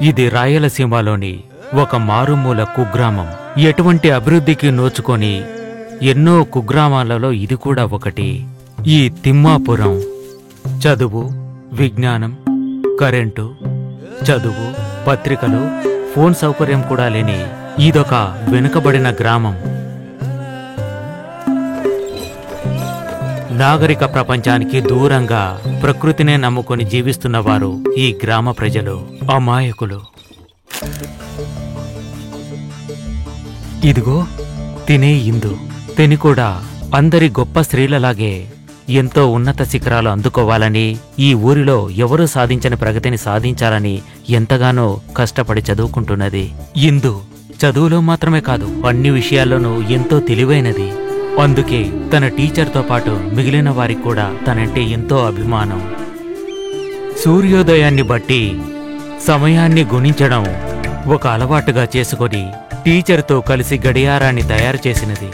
ఇది రాయలసీమలోని ఒక మారుమూల కుగ్రామం. ఎటువంటి అభివృద్ధికి నోచుకొని ఎన్నో కుగ్రామాలలో ఇది కూడా ఒకటి. ఈ తిమ్మాపురం చదువు, విజ్ఞానం, కరెంటు, చదువు, పత్రికలు, ఫోన్ సౌకర్యం కూడా లేని ఇదొక వెనుకబడిన గ్రామం. నాగరిక ప్రపంచానికి దూరంగా ప్రకృతినే నమ్ముకొని జీవిస్తున్నవారు ఈ గ్రామ ప్రజలు, అమాయకులు. ఇదిగో తినే ఇందు. తిని కూడా అందరి గొప్ప స్త్రీలలాగే ఎంతో ఉన్నత శిఖరాలు అందుకోవాలని, ఈ ఊరిలో ఎవరూ సాధించని ప్రగతిని సాధించాలని ఎంతగానో కష్టపడి చదువుకుంటున్నది. ఇందు చదువులో మాత్రమే కాదు, అన్ని విషయాల్లోనూ ఎంతో తెలివైనది. అందుకే తన టీచర్తో పాటు మిగిలిన వారికి కూడా తనంటే ఎంతో అభిమానం. సూర్యోదయాన్ని బట్టి సమయాన్ని గుణించడం ఒక అలవాటుగా చేసుకొని టీచర్తో కలిసి గడియారాన్ని తయారు చేసినది.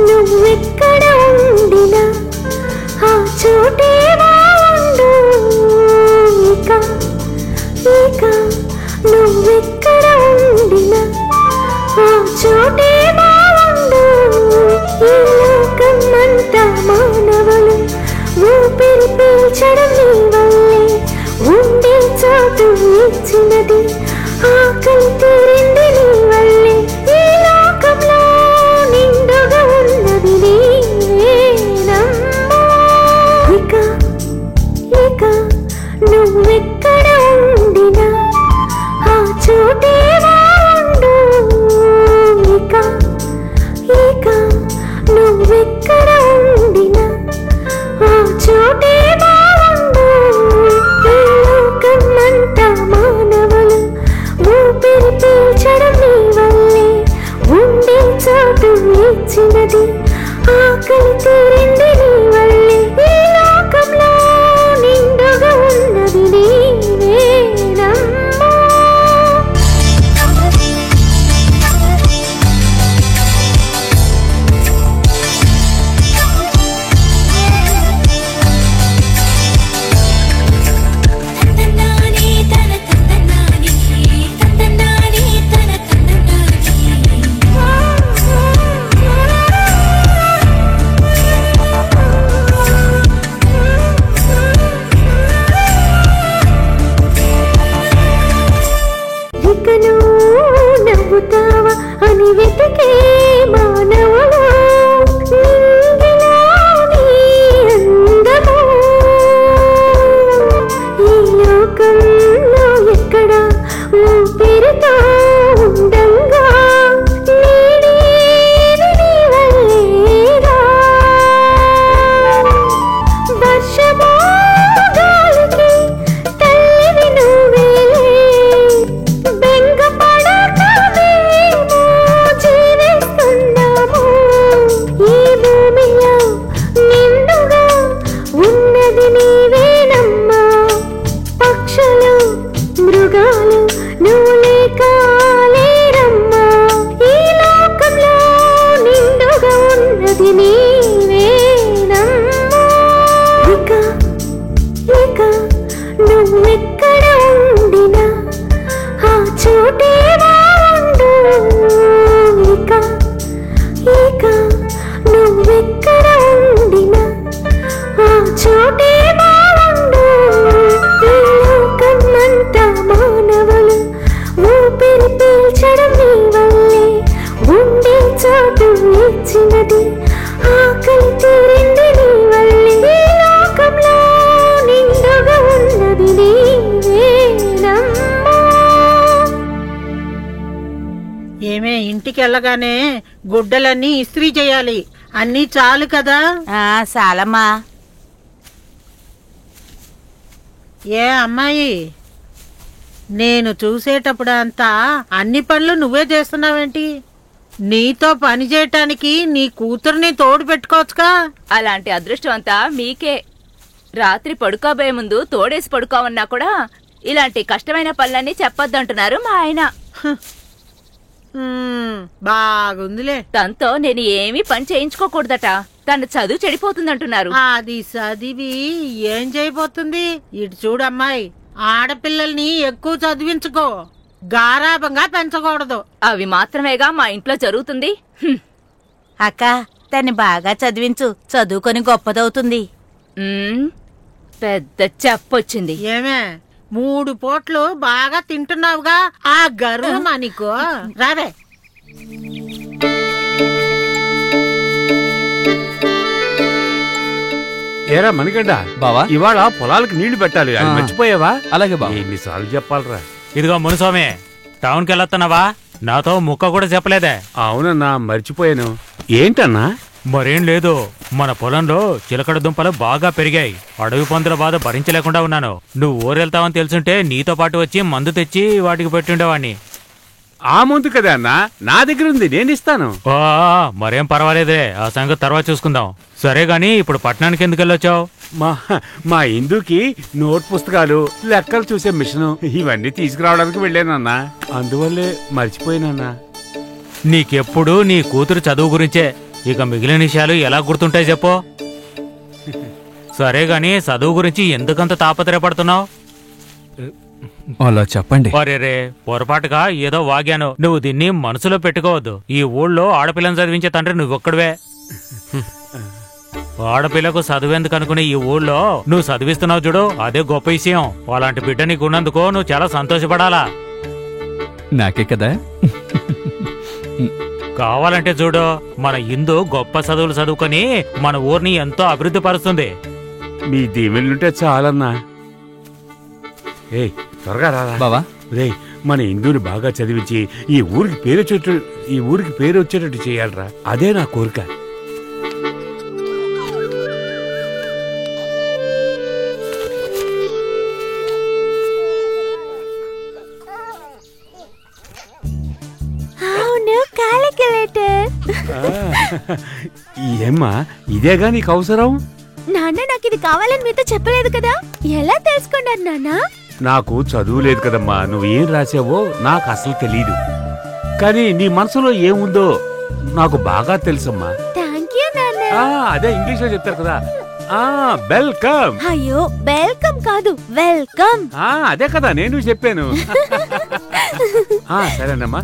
నువ్వెక్కడ ఉండినా ఆ చోటే బాగుండు. ఇక నువ్వెక్కడ ఉండినా ఆ చోటే బాగుండు. ఈ లోకమంతా మానవులు ఊపిరి పీల్చడం నీ వల్లే. ఉండే చోటు ఇచ్చినది, ఆకలి తీరింది నీ వల్లే. ఈ లోకంలో నిండుగా ఉన్నది నీవేనమ్మా. ఇక నువ్వెక్కడ ఉండినా ఆ చోటే బాగుండు. ఇక నువ్వెక్కడ ఉండినా ఆ చోటే బాగుండు. ఈ లోకమంతా మానవులు ఊపిరి పీల్చడం నీ వల్లే. ఉండే చోటు ఇచ్చినది, ఆకలి తీరింది నీ వల్లే. ఈ లోకంలో నిండుగా ఉన్నది నీవేనమ్మా. నవ్వుతావా అని వెతికే మానవుడు, నింగిలోని అందము ఈ లోకంలో ఎక్కడ ఊపిరితో ఉండంగా నీడేది నీ వల్లేగా. వర్షమో గాలికి తల్లివి నువ్వేలే. బెంగపడకమేమో జీవిస్తున్నాము. ఈ భూమిలో నిండుగా ఉన్నది నీవేనమ్మా. పక్షులు, మృగాలు నువ్వు లేక లేరమ్మా. ఈ లోకంలో నిండుగా ఉన్నది నీవేనమ్మా. ఇక నువ్వెక్కడ ఉండినా ఆ చోటే బాగుండు. ఇక నువ్వెక్కడ ఉండినా ఆ చోటే బాగుండు. ఈ లోకమంతా మానవులు ఊపిరి పీల్చడం నీ వల్లే. ఉండే చోటు ఇచ్చినది, ఆకలి తీరింది నీ వల్లే. ఈ లోకంలో నిండుగా ఉన్నది నీవేనమ్మా. ఏమే, ఇంటికెళ్ళగానే గుడ్డలన్నీ ఇస్త్రీ చేయాలి. అన్నీ చాలు కదా? చాలమ్మా. ఏ అమ్మాయి, నేను చూసేటప్పుడు అంతా అన్ని పనులు నువ్వే చేస్తున్నావేంటి? నీతో పని చేయటానికి నీ కూతుర్ని తోడు పెట్టుకోవచ్చుగా. అలాంటి అదృష్టం అంతా మీకే. రాత్రి పడుకోబోయే ముందు తోడేసి పడుకోమన్నా కూడా ఇలాంటి కష్టమైన పనులన్నీ చెప్పొద్దంటున్నారు మా ఆయన. బాగుందిలే. తనతో నేను ఏమీ పని చేయించుకోకూడదట. తన చదువు చెడిపోతుందంటున్నారు. అది చదివి ఏం చేయబోతుంది? ఇటు చూడమ్మాయి, ఆడపిల్లల్ని ఎక్కువ చదివించుకో, గారాబంగా పెంచకూడదు. అవి మాత్రమేగా మా ఇంట్లో జరుగుతుంది. అక్క, తన్ని బాగా చదివించు, చదువుకొని గొప్పదవుతుంది. పెద్ద చెప్పొచ్చింది. ఏమే, 3 పూట్లు బాగా తింటున్నావుగా, ఆ గర్వం నీకు రావే. ఏరా మణిగడ్డ, బావా ఇవాళ పొలాలకు నీళ్లు పెట్టాలి, అది మర్చిపోయావా? అలాగే బావ. ఎన్నిసార్లు చెప్పాలరా? ఇదిగో మునుస్వామి, టౌన్కి వెళ్ళొస్తున్నావా? నాతో ముక్క కూడా చెప్పలేదే. అవునన్నా, మర్చిపోయాను. ఏంటన్నా? మరేం లేదు, మన పొలంలో చిలకడ దుంపలు బాగా పెరిగాయి. అడవి పందుల బాధ భరించలేకుండా ఉన్నాను. నువ్వు ఊరెళ్తావని తెలుసుంటే నీతో పాటు వచ్చి మందు తెచ్చి వాటికి పెట్టుండేవాణ్ణి. ఆ మందు కదా అన్నా, నా దగ్గర ఉంది, నేను ఇస్తాను. మరేం పర్వాలేదే, ఆ సంగతి తర్వాత చూసుకుందాం. సరే గాని ఇప్పుడు పట్టణానికి ఎందుకు వెళ్ళొచ్చావు? మా ఇందుకి నోట్ పుస్తకాలు, లెక్కలు చూసే మిషను ఇవన్నీ తీసుకురావడానికి వెళ్ళానన్నా, అందువల్లే మర్చిపోయానన్నా. నీకెప్పుడు నీ కూతురు చదువు గురించే, ఇక మిగిలిన విషయాలు ఎలా గుర్తుంటాయి చెప్పు. సరే గాని చదువు గురించి ఎందుకంత తాపత్రయపడుతున్నావు? అలా చెప్పండి. రే, పొరపాటుగా ఏదో వాగాను. నువ్వు దీన్ని మనసులో పెట్టుకోవద్దు. ఈ ఊళ్ళో ఆడపిల్లని చదివించే తండ్రి నువ్వొక్కడివే. ఆడపిల్లకు చదువేందుకు అనుకునే ఈ ఊళ్ళో నువ్వు చదివిస్తున్నావు చూడు, అదే గొప్ప విషయం. అలాంటి బిడ్డ నీకు ఉన్నందుకో నువ్వు చాలా సంతోషపడాలా. నాకే కదా. కావాలంటే చూడు, మన ఇందు గొప్ప చదువులు చదువుకొని మన ఊరిని ఎంతో అభివృద్ధి పరుస్తుంది. మీ దీవెళ్ళుంటే చాలన్నా. ఏ త్వరగా రారా బావా. రే, మన ఇందుని బాగా చదివించి ఈ ఊరికి పేరు వచ్చేటట్టు చేయాలరా, అదే నా కోరిక. ఏమ్మా, ఇదేగా నీకు అవసరం? నాన్న, నాకు ఇది కావాలని మీతో చెప్పలేదు కదా, ఎలా తెలుసుకున్నారు నాన్న? నాకు చదువు లేదు కదమ్మా, నువ్వు ఏం రాసావో నాకు అసలు తెలీదు. కానీ నీ మనసులో ఏముందో నాకు బాగా తెలుసమ్మా. థ్యాంక్ యూ నాన్న. అదే ఇంగ్లీష్ లో చెప్తారు కదా, వెల్కమ్. అయ్యో, వెల్కమ్ కాదు, వెల్కమ్. అదే కదా నేను చెప్పాను. సరేనమ్మా,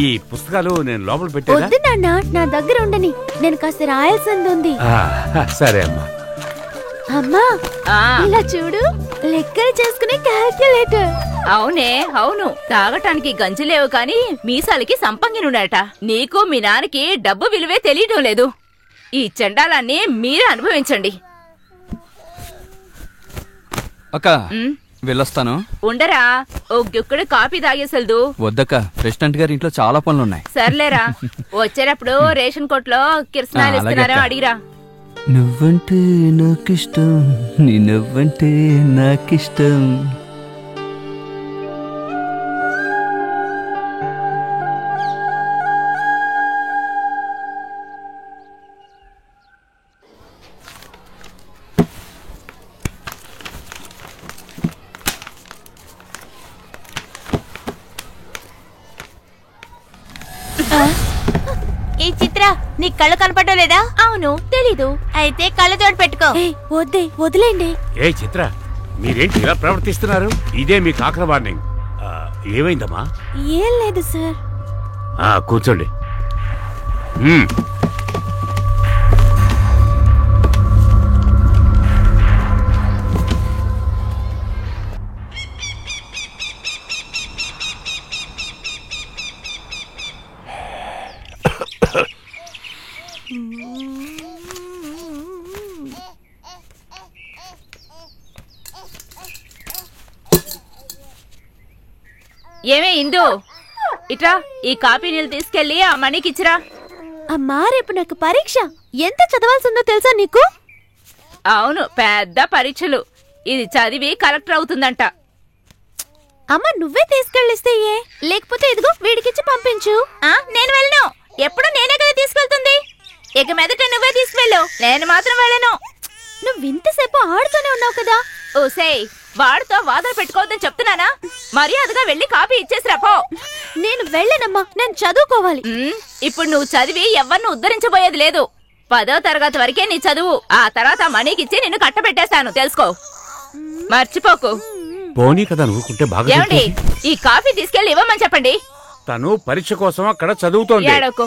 ఈ పుస్తకాలు నేను లోపల పెట్టాను. వద్దు నాన్న, నా దగ్గర ఉండని, నేను కాస్త రాయాల్సింది ఉంది. సరే అమ్మా. అమ్మా, ఇలా చూడు, లెక్కలు చేసుకునే క్యాల్కులేటర్. అవునే, అవును. తాగటానికి గంజి లేవు కాని మీసాలకి సంపంగినుడట. నీకు మీ నాన్నకి డబ్బు విలువే తెలియడం లేదు. ఈ చండాలాన్ని మీరే అనుభవించండి. అక్క, వెళ్ళొస్తాను. ఉండరా, ఓ గుక్కడు కాఫీ తాగేసెల్దు. వద్దక్క, ప్రెసిడెంట్ గారి ఇంట్లో చాలా పనులున్నాయి. సర్లేరా, వచ్చేటప్పుడు రేషన్ కోట్లో కిరసనాలు ఇస్తున్నారో అడిగిరా. నువ్వంటే నాకిష్టం, నీ నువ్వంటే నాకిష్టం. ఈ చిత్ర, నీ కళ్ళు కనపడలేదా? అవును, తెలీదు. అయితే కళ్ళజోడు పెట్టుకో. వద్దే, వదిలేండి. ఏ చిత్ర, మీరేంటి ఇలా ప్రవర్తిస్తున్నారు? ఇదే మీ కాకర వార్నింగ్. ఏమైందమ్మా? ఏం లేదు సార్. కూర్చోండి. ఏమే ఇందు, ఇట్రా, ఈ కాపీ నీళ్ళు తీసుకెళ్లి ఆ మనీకి ఇచ్చిరా. అమ్మా, రేపు నాకు పరీక్ష. ఎంత చదవాల్సిందో తెలుసా నీకు? అవును, పెద్ద పరీక్షలు. ఇది చదివి కలెక్టర్ అవుతుందంట. అమ్మ నువ్వే తీసుకెళ్ళిస్తే ఏ, లేకపోతే ఇదిగో వీడికిచ్చి పంపించు. నేను వెళ్ళను. ఎప్పుడు నేనే కదా తీసుకెళ్తుంది. ఇక మీదట నువ్వే తీసుకెళ్ళు, నేను మాత్రం వెళ్ళను. నువ్వు ఇంతసేపు ఆడుతూనే ఉన్నావు కదా. ఓసేయ్, వాడితో వాదన పెట్టుకోవద్దని చెప్తున్నానా? మర్యాదగా వెళ్ళి కాపీ ఇచ్చేసిరా పో. నేను వెళ్ళనమ్మా, నేను చదువుకోవాలి. ఇప్పుడు నువ్వు చదివి ఎవరిని ఉద్ధరించబోయేది లేదు. 10వ తరగతి వరకే నీ చదువు. ఆ తర్వాత మనీకిచ్చి నిన్ను కట్టబెట్టేస్తాను, తెలుసుకో. మర్చిపోకు. పోనీ కదా నువ్వుకుంటే బాగా ఏమండి, చెప్తుంది. ఈ కాఫీ తీసుకెళ్లి ఇవ్వమని చెప్పండి. తను పరీక్ష కోసం అక్కడ చదువుతోంది. ఏడోకు.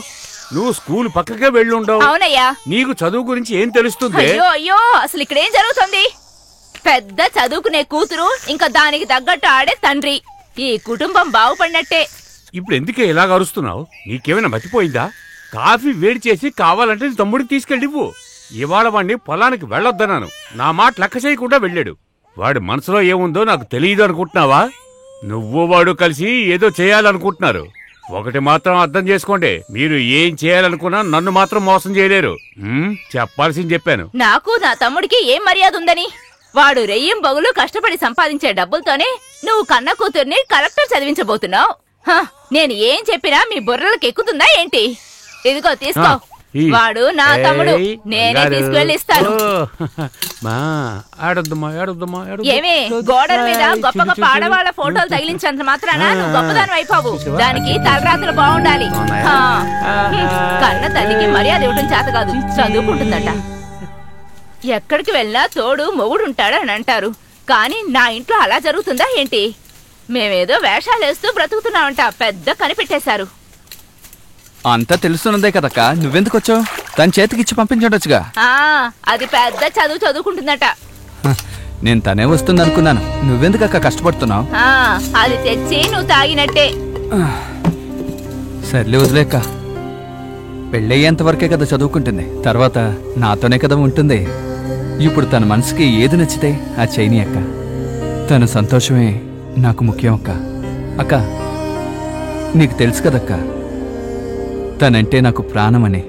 నువ్వు స్కూల్ పక్కకే వెళ్ళుండవు. అవునయ్యా. నీకు చదువు గురించి ఏం తెలుస్తుంది? అయ్యో అయ్యో, అసలు ఇక్కడేం జరుగుతుంది? పెద్ద చదువుకునే కూతురు, ఇంకా దానికి తగ్గట్టు ఆడే తండ్రి. ఈ కుటుంబం బాగుపడినట్టే. ఇప్పుడు ఎందుకే ఇలాగ అరుస్తున్నావు? నీకేమైనా మతిపోయిందా? కాఫీ వేడి చేసి కావాలంటే నీ తమ్ముడికి తీసుకెళ్ళివ్వు. ఇవాళ వాడిని పొలానికి వెళ్ళొద్దన్నాను. నా మాట లెక్క చేయకుండా వెళ్ళాడు. వాడి మనసులో ఏముందో నాకు తెలియదు అనుకుంటున్నావా? నువ్వు వాడు కలిసి ఏదో చేయాలనుకుంటున్నారు. ఒకటి మాత్రం అర్థం చేసుకోండి, మీరు ఏం చేయాలనుకున్నా నన్ను మాత్రం మోసం చేయలేరు. చెప్పాల్సింది చెప్పాను. నాకు నా తమ్ముడికి ఏం మర్యాద ఉందని? వాడు రెయ్యం బొగులు కష్టపడి సంపాదించే డబ్బులతోనే నువ్వు కన్న కూతుర్ని కలెక్టర్ చదివించబోతున్నావు. నేను ఏం చెప్పినా మీ బుర్రలకు ఎక్కుతుందా ఏంటి? ఇదిగో తీసుకో. వాడు నా తమ్ముడు, నేనే తీసుకువెళ్ళి ఇస్తాను. ఏమే, గోడల మీద గొప్ప గొప్ప ఆడవాళ్ల ఫోటోలు తగిలించినంత మాత్రాన నువ్వు గొప్పదానం అయిపోవు. దానికి తలరాత్రులు బాగుండాలి. కన్న తల్లికి మర్యాద ఇవ్వడం చేత కాదు, చదువుకుంటుందట. ఎక్కడికి వెళ్ళినా తోడు మొగుడుంటాడని అంటారు. కానీ నా ఇంట్లో అలా జరుగుతుందా ఏంటి? మేమేదో వేషాలేస్తూ బ్రతుకుతున్నామంట, పెద్ద కనిపెట్టేశారు. అంతా తెలుస్తున్నదే కదక్క, నువ్వెందుకు వచ్చావు? తన చేతికిచ్చి పంపించడొచ్చుగా. అది పెద్ద చదువు చదువుకుంటుందట. నేను తనే వస్తుంది అనుకున్నాను. నువ్వెందుకు అక్క కష్టపడుతున్నావు? అది తెచ్చి నువ్వు తాగినట్టే. సర్లే వదిలేక్క, పెళ్ళయ్యేంత వరకే కదా చదువుకుంటుంది. తర్వాత నాతోనే కదా ఉంటుంది. ఇప్పుడు తన మనసుకి ఏది నచ్చితే ఆ చైని అక్క. తన సంతోషమే నాకు ముఖ్యం అక్క. అక్క నీకు తెలుసు కదక్క, తనంటే నాకు ప్రాణమని.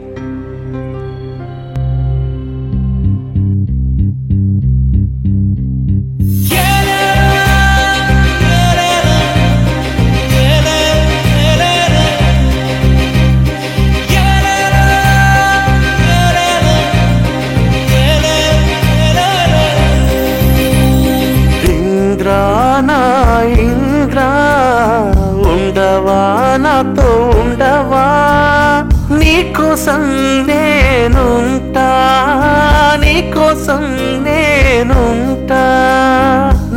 నాతో ఉండవా, నీకోసం నేనుంటా, నీకోసం నేనుంటా.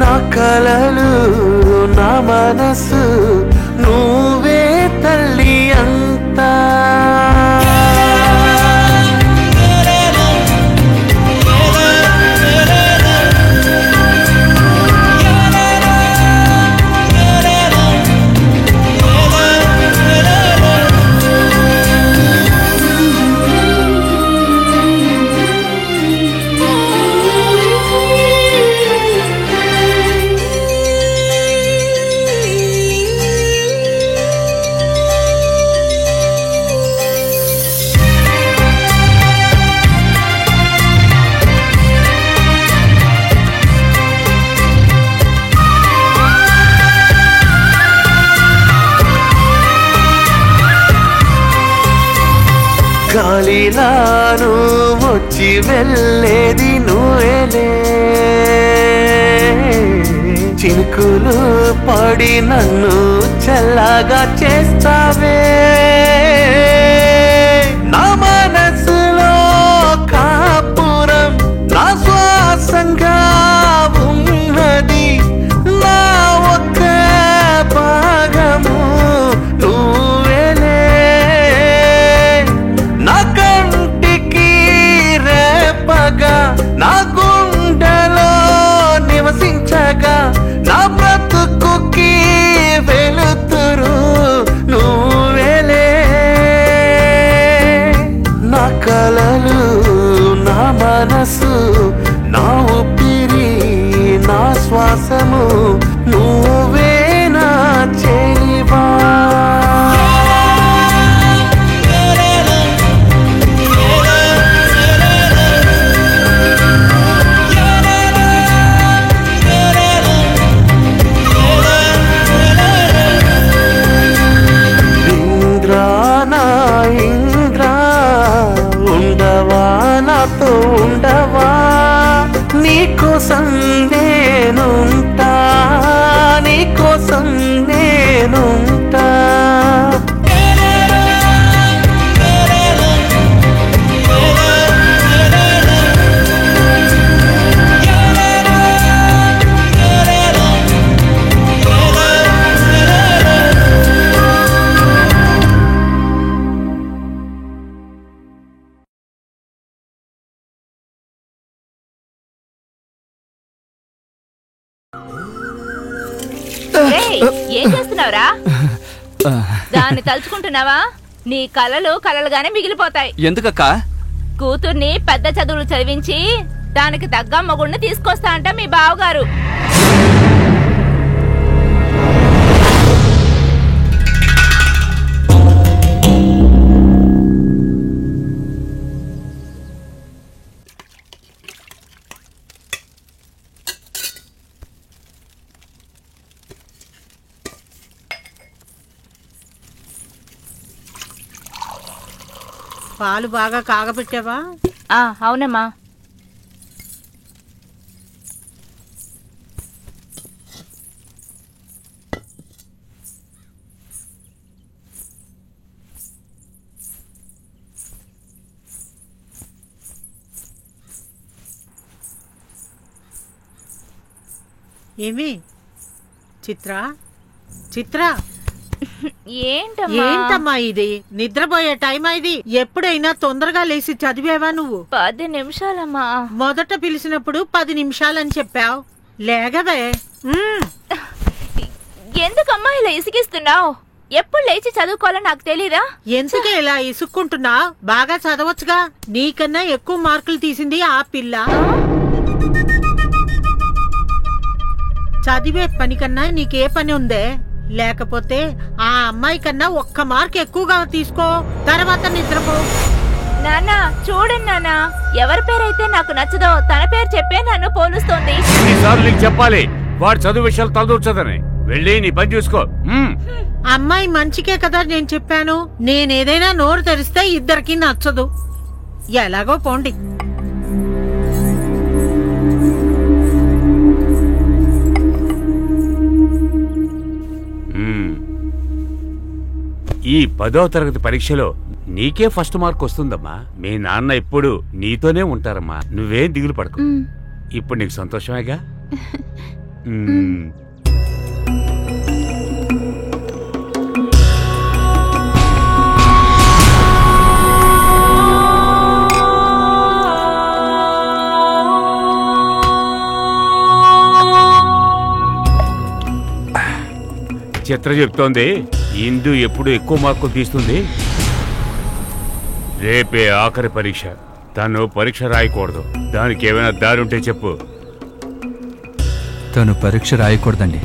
నా కలలు నా మనసు నువ్వే తల్లి అంతా. గాలిలాను వచ్చి వెళ్ళేది నువ్వేలే, చినుకులు పడి నన్ను చల్లగా చేస్తావే. నా మనసులో కాపురం నా శ్వాసంగా ఉన్నది, నా ఒక్క భాగము నువ్వేలే. నా కంటికి రేపగా నా గుండెలో నివసించగా, నా బ్రతుకుకి వెలుతురు నువ్వేలే. నా కలలు నా మనసు నా ఊపిరి నా శ్వాసము నువ్వే నా చెలివా. కోసం నేనుంటా, నీ కోసం నేనుంటా. ఏయ్, ఏం చేస్తున్నావురా? దాన్ని తలుచుకుంటున్నావా? నీ కలలు కలలుగానే మిగిలిపోతాయి. ఎందుకక్కా? కూతుర్ని పెద్ద చదువులు చదివించి దానికి తగ్గ మొగుడిని తీసుకొస్తా అంట మీ బావగారు. పాలు బాగా కాగబెట్టావా? అవునమ్మా. ఏమి చిత్ర చిత్ర ఏంటమ్మా ఇది? నిద్రపోయే టైం ఇది. ఎప్పుడైనా తొందరగా లేచి చదివేవా నువ్వు? 10 నిమిషాలమ్మా. మొదట పిలిచినప్పుడు 10 నిమిషాలని చెప్పావు. లేగవే. ఎందుకమ్మా ఇలా ఇసిగిస్తున్నావు? ఎప్పుడు లేచి చదువుకోవాలో నాకు తెలీదా? ఎందుకే ఇలా ఇసుక్కుంటున్నా? బాగా చదవచ్చుగా. నీకన్నా ఎక్కువ మార్కులు తీసింది ఆ పిల్ల. చదివే పని కన్నా నీకే పని ఉందే? లేకపోతే ఆ అమ్మాయి కన్నా 1 మార్క్ ఎక్కువగా తీసుకో, తర్వాత నిద్రపో. నాన్న చూడండి నాన్న, ఎవరి పేరైతే నాకు నచ్చదో తన పేరు చెప్పే నన్ను పోలుస్తోంది. ఎన్నిసార్లు నీకు చెప్పాలి వాడు చదువు విషయాలు తలదూర్చదని? వెళ్ళి నీ పని చూసుకో. అమ్మాయి మంచికే కదా నేను చెప్పాను. నేనేదైనా నోరు తెరిస్తే ఇద్దరికి నచ్చదు. ఎలాగో పోండి. ఈ 10వ తరగతి పరీక్షలో నీకే ఫస్ట్ మార్క్ వస్తుందమ్మా. మీ నాన్న ఎప్పుడు నీతోనే ఉంటారమ్మా. నువ్వేం దిగులు పడకు. ఇప్పుడు నీకు సంతోషమేగా? చిత్ర చెప్తోంది ఇందు ఎప్పుడు ఎక్కువ మార్కులు తీస్తుంది. రేపే ఆఖరి పరీక్ష. తను పరీక్ష రాయకూడదు. దానికి ఏమైనా దారి ఉంటే చెప్పు. తను పరీక్ష రాయకూడదండి.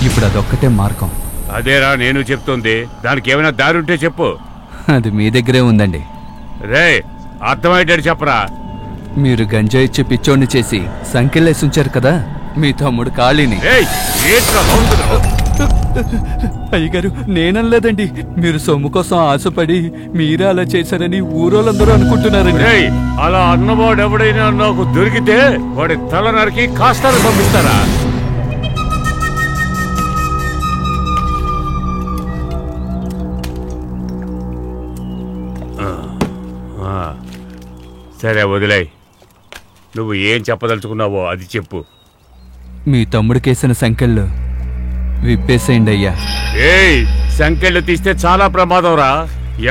ఇప్పుడు అదొక్కటే మార్గం. అదేరా నేను చెప్తోంది. దానికి ఏమైనా దారి ఉంటే చెప్పు. అది మీ దగ్గరే ఉందండి. రే అర్థమయ్యేటట్టు చెప్పరా. మీరు గంజా ఇచ్చి పిచ్చోడిని చేసి సంఖ్యలేసి ఉంచారు కదా మీ తమ్ముడు ఖాళీని. అయ్యగారు నేననలేదండి. మీరు సొమ్ము కోసం ఆశపడి మీరే అలా చేశారని ఊరోళ్ళందరూ అనుకుంటున్నారండి. అలా అన్నవాడు ఎవడైనా నాకు దొరికితే వాడి తల నరికి కాస్తాను పంపిస్తారా? సరే వదిలే. నువ్వు ఏం చెప్పదలుచుకున్నావో అది చెప్పు. మీ తమ్ముడికేసిన సంఖ్యలు విప్పేసేయండి అయ్యా. ఏయ్ సంఖ్యలు తీస్తే చాలా ప్రమాదం రా.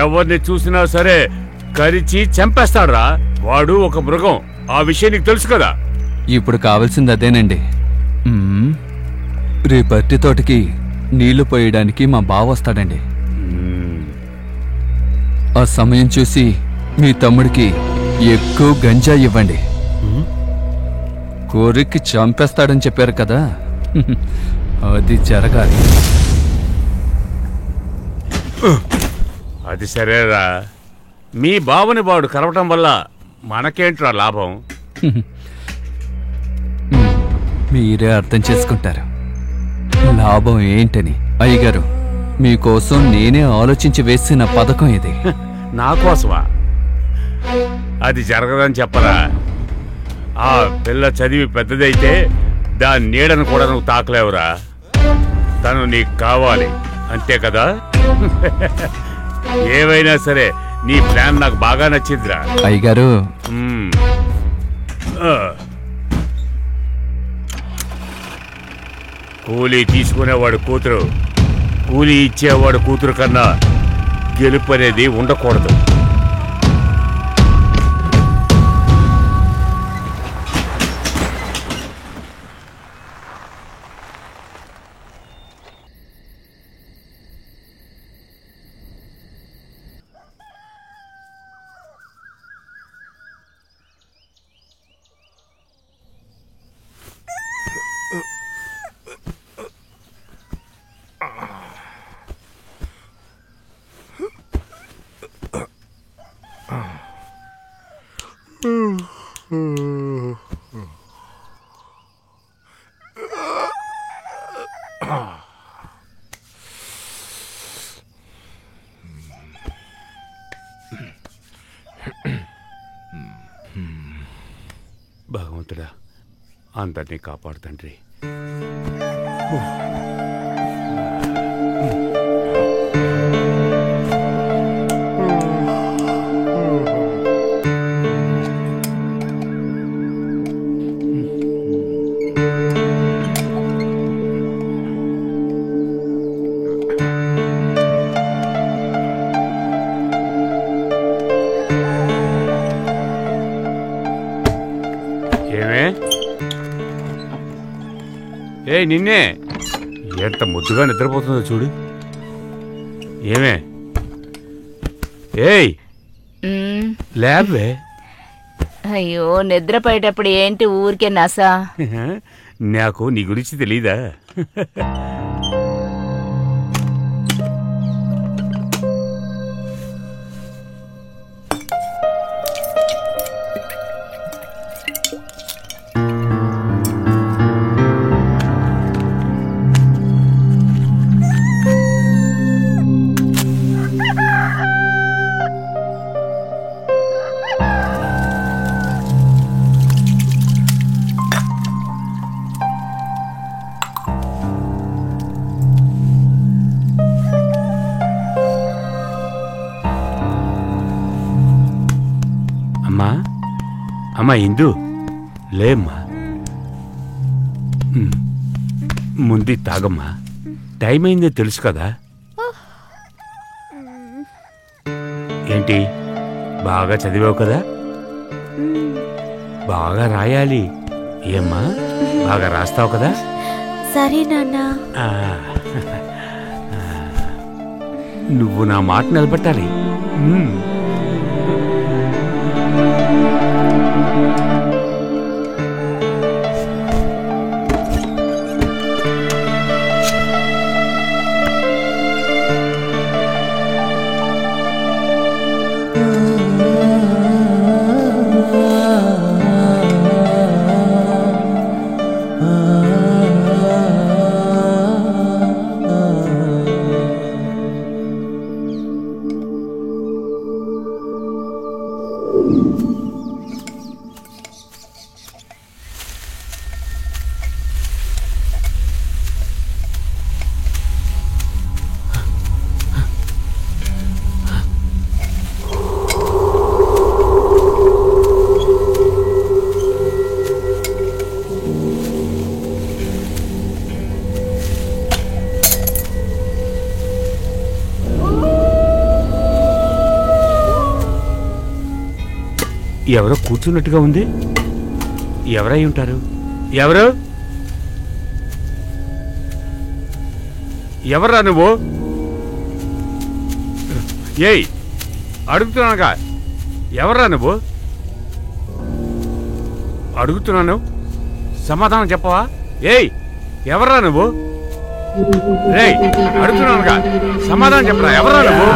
ఎవరిని చూసినా సరే కరిచి చంపేస్తాడ్రా. వాడు ఒక మృగం. ఆ విషయం నీకు తెలుసు కదా. ఇప్పుడు కావాల్సింది అదేనండి. రేపు అరటి తోటకి నీళ్లు పోయడానికి మా బావ వస్తాడండి. ఆ సమయం చూసి మీ తమ్ముడికి ఎక్కువ గంజా ఇవ్వండి. కోరికి చంపేస్తాడని చెప్పారు కదా, అది జరగాలి. అది సరేరా. మీ బావని వాడు కరవటం వల్ల మనకేంట్రా లాభం? మీరే అర్థం చేసుకుంటారు లాభం ఏంటని. అయ్యగారు మీకోసం నేనే ఆలోచించి వేసిన పథకం ఇది. నా కోసమా? అది జరగదని చెప్పరా. ఆ పిల్ల చదివి పెద్దదైతే దాని నీడను కూడా నువ్వు తాకలేవురా. తను నీకు కావాలి అంతే కదా? ఏవైనా సరే నీ ప్లాన్ నాకు బాగా నచ్చిందిరా. అయ్యగారు కూలీ తీసుకునేవాడు కూతురు, కూలీ ఇచ్చేవాడు కూతురు కన్నా గెలుపు అనేది ఉండకూడదు. భగవంతుడా, అందరినీ కాపాడు తండ్రి. ఏ నిన్నే, ఎంత ముద్దుగా నిద్రపోతుందో చూడు. ఏమే ఏయ్ లేవే. అయ్యో, నిద్రపోయేటప్పుడు ఏంటి ఊరికే నసా? నాకు నీ గురించి తెలీదా? అమ్మా ఇందు, లేమ్మా, ముందు తాగమ్మా. టైం అయిందో తెలుసు కదా. ఏంటి, బాగా చదివావు కదా? బాగా రాయాలి. ఏమ్మా, బాగా రాస్తావు కదా? సరే నాన్న. నువ్వు నా మాట నిలబెట్టాలి. ఎవరో కూర్చున్నట్టుగా ఉంది. ఎవరై ఉంటారు? ఎవరు? ఎవరా నువ్వు? ఏయ్, అడుగుతున్నానుగా, ఎవరా నువ్వు? అడుగుతున్నాను, సమాధానం చెప్పవా? ఏయ్, ఎవరా నువ్వు? ఏయ్, అడుగుతున్నానుగా, సమాధానం చెప్పరా? ఎవరా నువ్వు?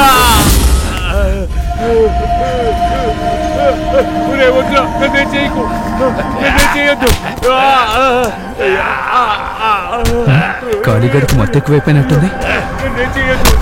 Ah! ఒరే వద్దురా, నన్నేం చేయకు, నన్నేం చేయొద్దు. కాళీగడికి మొత్తం ఎక్కువైపోయినట్టుంది. నన్నేం చేయొద్దు.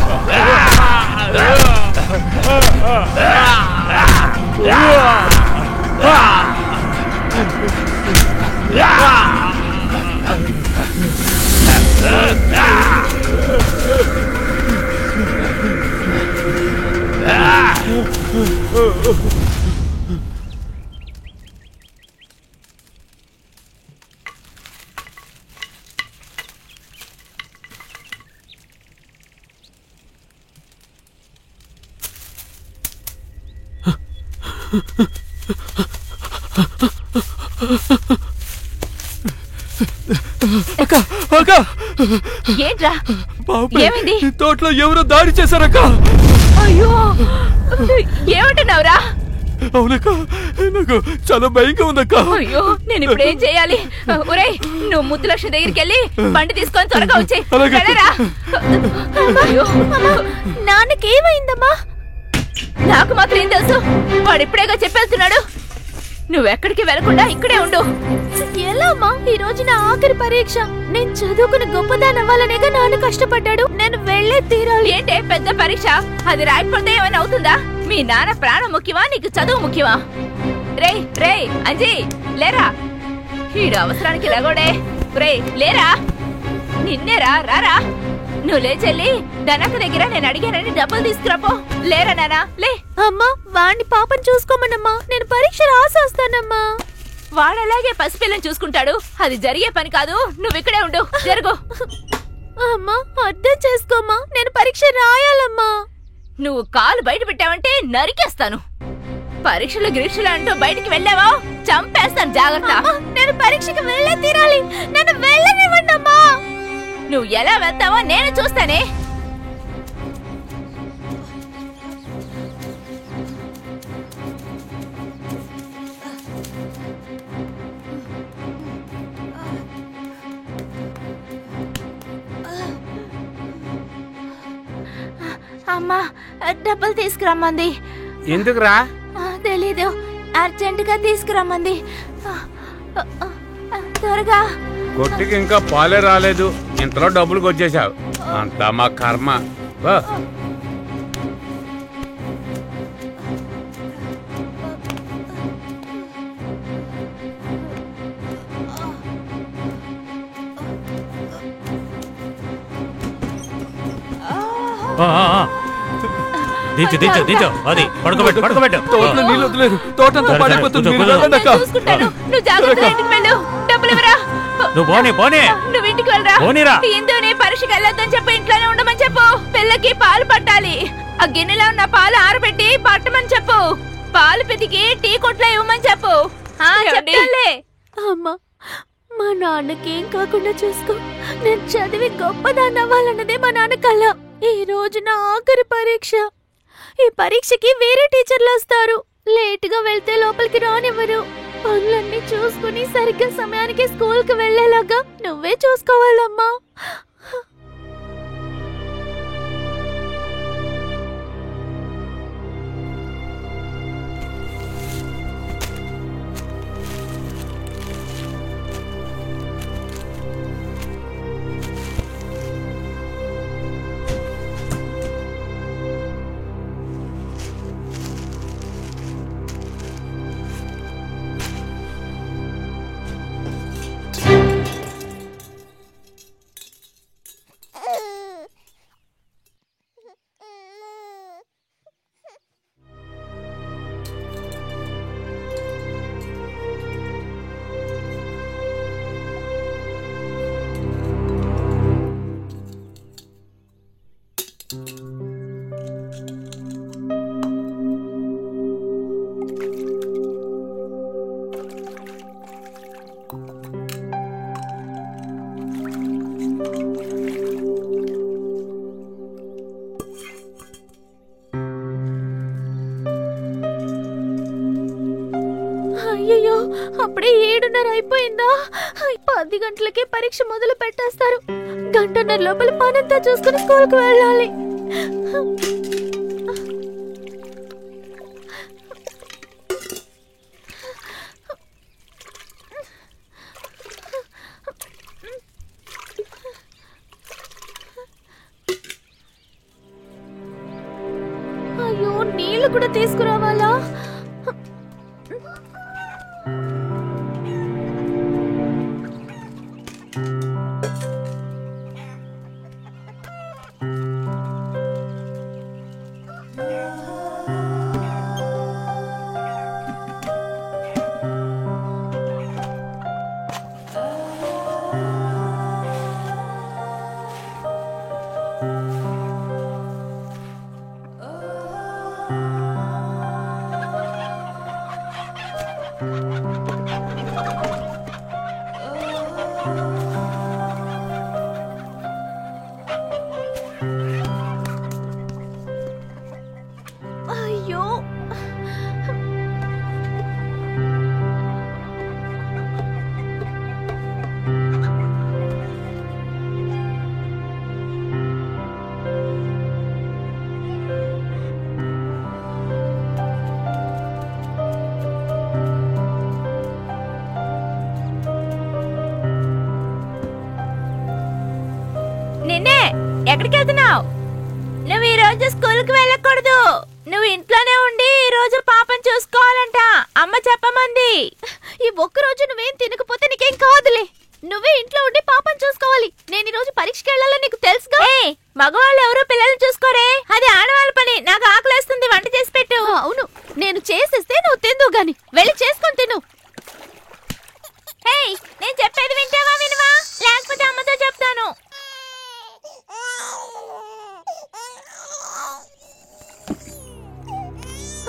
ఏంట్రా ఏమైంది? తోటలో ఎవరో దాడి చేశారక్క. అయ్యో ఏమంటున్నావురా? అవునక్క, నాకు చాలా భయంగా ఉందక్క. అయ్యో నేను ఇప్పుడు ఏం చేయాలి? ఒరేయ్ నువ్వు ముద్దులక్ష్మి దగ్గరికి వెళ్ళి బండి తీసుకొని త్వరగా వచ్చేయ్. వెళ్ళరా. అయ్యో నాన్నకేమైందమ్మా? నాకు మాత్రం ఏం తెలుసు? వాడు ఇప్పుడేగా చెప్పేస్తున్నాడు. నువ్వెక్కడికి వెళ్లకుండా ఇక్కడే ఉండు. ఎలా అమ్మా? ఈ రోజు నా ఆఖరి పరీక్ష. నేను చదువుకుని గొప్పదాని అవ్వాలనేగా నాన్న కష్టపడ్డాడు. నేను వెళ్ళే తీరాలి. ఏంటే పెద్ద పరీక్ష? అది రాయకపోతే ఏమైనా అవుతుందా? మీ నాన్న ప్రాణం ముఖ్యమా, నీకు చదువు ముఖ్యమా? రే రే అంజీ లేరా, ఈడు అవసరానికి లేగోడే. రే లేరా, నిన్నేరా, రారా. నువ్వు లేచెల్లి ధనక్క దగ్గర నేను అడిగానని డబ్బులు తీసుకురాపో. లేరా నానా లే. అమ్మా వాణ్ణి పాపని చూసుకోమనమ్మా, నేను పరీక్ష రాసొస్తానమ్మా. వాడలాగే పసిపిల్లని చూసుకుంటాడు. అది జరిగే పని కాదు. నువ్వు ఇక్కడే ఉండు. జరుగు. అమ్మా అర్థం చేసుకోమ్మా, నేను పరీక్ష రాయాలమ్మా. నువ్వు కాలు బయట పెట్టావంటే నరికేస్తాను. పరీక్షలు గిరీక్షలు అంటూ బయటికి వెళ్ళావా చంపేస్తాను. జాగ్రత్త. నేను పరీక్షకి వెళ్ళే తీరాలి. నన్ను వెళ్ళనివ్వండమ్మా. నువ్వు ఎలా వెళ్తావో నేను చూస్తానే. అమ్మా డబ్బులు తీసుకురమ్మంది. ఎందుకురా? తెలీదు, అర్జెంట్ గా తీసుకురమ్మంది. త్వరగా. కొట్టికి ఇంకా పాలే రాలేదు, ఇంతలో డబ్బులు వచ్చేసావు. అంతా మా కర్మ. దించు దించు దించు. అది పడుకోబెట్టు పడుకోబెట్టు. తోటలో నీళ్ళు వదిలేదు, తోటంతా పడిపోతుంది. నువ్వు జాగ్రత్తగా ఇంటికి వెళ్ళు. డబ్బులు ఇవ్వరా. నువ్వు పోనీ పోనీ. నువ్వు ఇంటికి వెళ్ళరా. పోనీరా. ఇందుని పరీక్షకి వెళ్ళొద్దని చెప్పు, ఇంట్లోనే ఉండమని చెప్పు. పిల్లకి పాలు పట్టాలి. ఆ గిన్నెలో ఉన్న పాలు ఆరబెట్టి పట్టమని చెప్పు. పాలు పితికి టీ కొట్లో ఇవ్వమని చెప్పు. చెప్పలే. అమ్మా మా నాన్నకి ఏం కాకుండా చూసుకో. నేను చదివి గొప్పదాన్ని అవ్వాలన్నదే మా నాన్న కళ. ఈ రోజు నా ఆఖరి పరీక్ష. ఈ పరీక్షకి వేరే టీచర్లు వస్తారు. లేటుగా వెళ్తే లోపలికి రానివ్వరు. పనులన్నీ చూసుకుని సరిగ్గా సమయానికి స్కూల్కి వెళ్ళేలాగా నువ్వే చూసుకోవాలమ్మా. అయ్యో అప్పుడే 7:30 అయిపోయిందా? 10 గంటలకే పరీక్ష మొదలు పెట్టేస్తారు. గంటన్నర లోపల పనంతా చూసుకుని స్కూల్కి వెళ్ళాలి. నీళ్లు కూడా తీసుకురావాలా? అయ్యో, నిన్నే ఎక్కడికి వెళ్తున్నావు? నువ్వు ఈ రోజు స్కూల్కి వెళ్ళకూడదు. నువ్వు ఇంట్లోనే ఉండి ఈ రోజు పాపం చూసుకోవాలంట. అమ్మ చెప్పమంది. ఈ ఒక్కరోజు నువ్వేం తినకపోతే నీకేం కాదులే. నువ్వే ఇంట్లో ఉండి పాపం చూసుకోవాలి. నేను ఈ రోజు పరీక్షకి వెళ్ళాలని నీకు తెలుసుగా. మగవాళ్ళు ఎవరు పిల్లల్ని చూసుకోరే, అది ఆడవాళ్ళ పని. నాకు ఆకలేస్తుంది, వంట చేసి పెట్టు. అవును, నేను చేసిస్తే నువ్వు తిందు గాని. వెళ్ళి చేసుకొని తిను. నేను చెప్పేది వింటావా వినవా? లేకపోతే అమ్మతో చెప్తాను.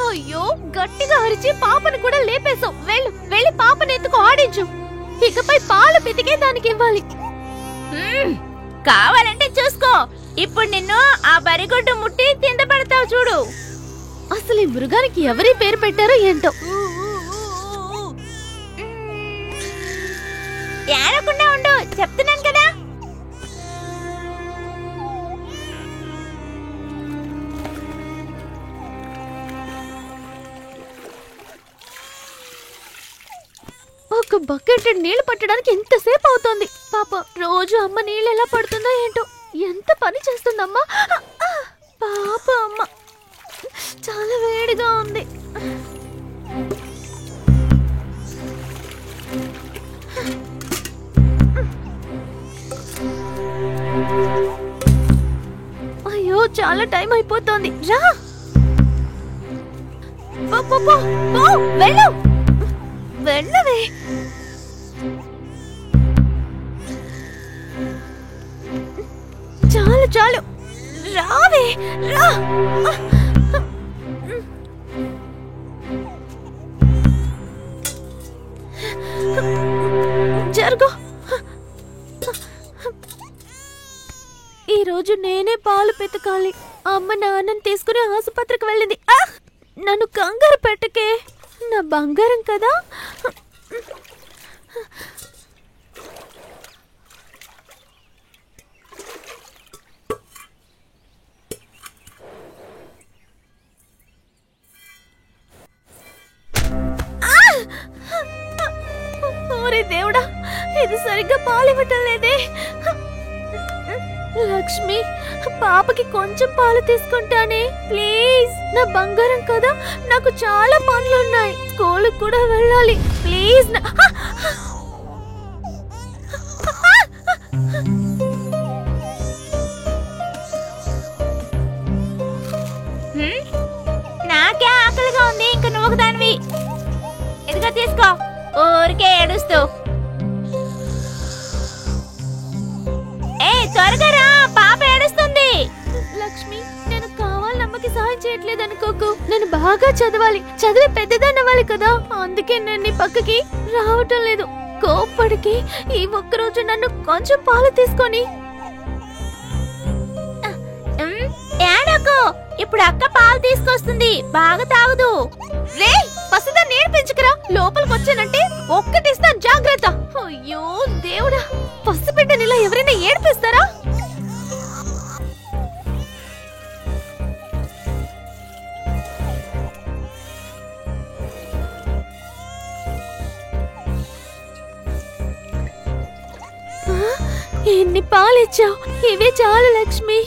అయ్యో, గట్టిగా అరిచి పాపను కూడా లేపేశావు. వెళ్ళి పాపను ఎత్తుకు ఆడించు. ఇకపై పాలు పితికే దానికి ఇవ్వాలి. కావాలంటే చూసుకో. ఇప్పుడు నిన్ను ఆ బరిగొడ్డు ముట్టి తింద పడతావు చూడు. అసలు ఈ మృగానికి ఎవరి పేరు పెట్టారో ఏంటో. ఏడకుండా ఉండు, చెప్తున్నాను కదా. ఒక బకెట్ నీళ్లు పట్టడానికి ఎంతసేపు అవుతోంది. పాప రోజు అమ్మ నీళ్ళు ఎలా పడుతుందో ఏంటో. ఎంత పని చేస్తుందమ్మా. పాప అమ్మ చాలా వేడిగా ఉంది. అయ్యో, చాలా టైం అయిపోతోంది. రా, వెళ్ళు, వెళ్ళవే. చాలు, రావే, రా. జరుగు. ఈరోజు నేనే పాలు పెతకాలి. అమ్మ నాన్నని తీసుకుని ఆసుపత్రికి వెళ్ళింది. నన్ను కంగారు పెట్టకే, నా బంగారం కదా. ఓరే దేవుడా, ఇది సరిగ్గా పాలివ్వటం లేదే. లక్ష్మి, పాపకి కొంచెం పాలు తీసుకుంటానే ప్లీజ్. నా బంగారం కదా, నాకు చాలా పనులున్నాయి. స్కూల్కి కూడా వెళ్ళాలి ప్లీజ్. నాకే ఆకలిగా ఉంది, ఇంక నువ్వు ఒకదానివి. ఇదిగో తీసుకో, ఊరికే ఏడుస్తూ. త్వరగా రా, పాప ఏడుస్తుంది. లక్ష్మి, నేను కావాలని అమ్మకి సహాయం చేయట్లేదు అనుకోకు. నేను బాగా చదవాలి, చదివి పెద్దదాన్ని అవ్వాలి కదా. అందుకే నేను నీ పక్కకి రావటం లేదు. కోప్పడికి ఈ ఒక్కరోజు నన్ను కొంచెం పాలు తీసుకొని. ఏడకు, ఇప్పుడు అక్క పాలు తీసుకొస్తుంది, బాగా తాగుదు. రే, పసిదాన్ని ఏడిపించుకురా. లోపలికి వచ్చానంటే ఒక్కటిస్తాను, జాగ్రత్త. అయ్యో దేవుడా, పసిబిడ్డని ఇలా ఎవరైనా ఏడిపిస్తారా? ఎన్ని పాలిచ్చావు, ఇవే చాలు లక్ష్మి.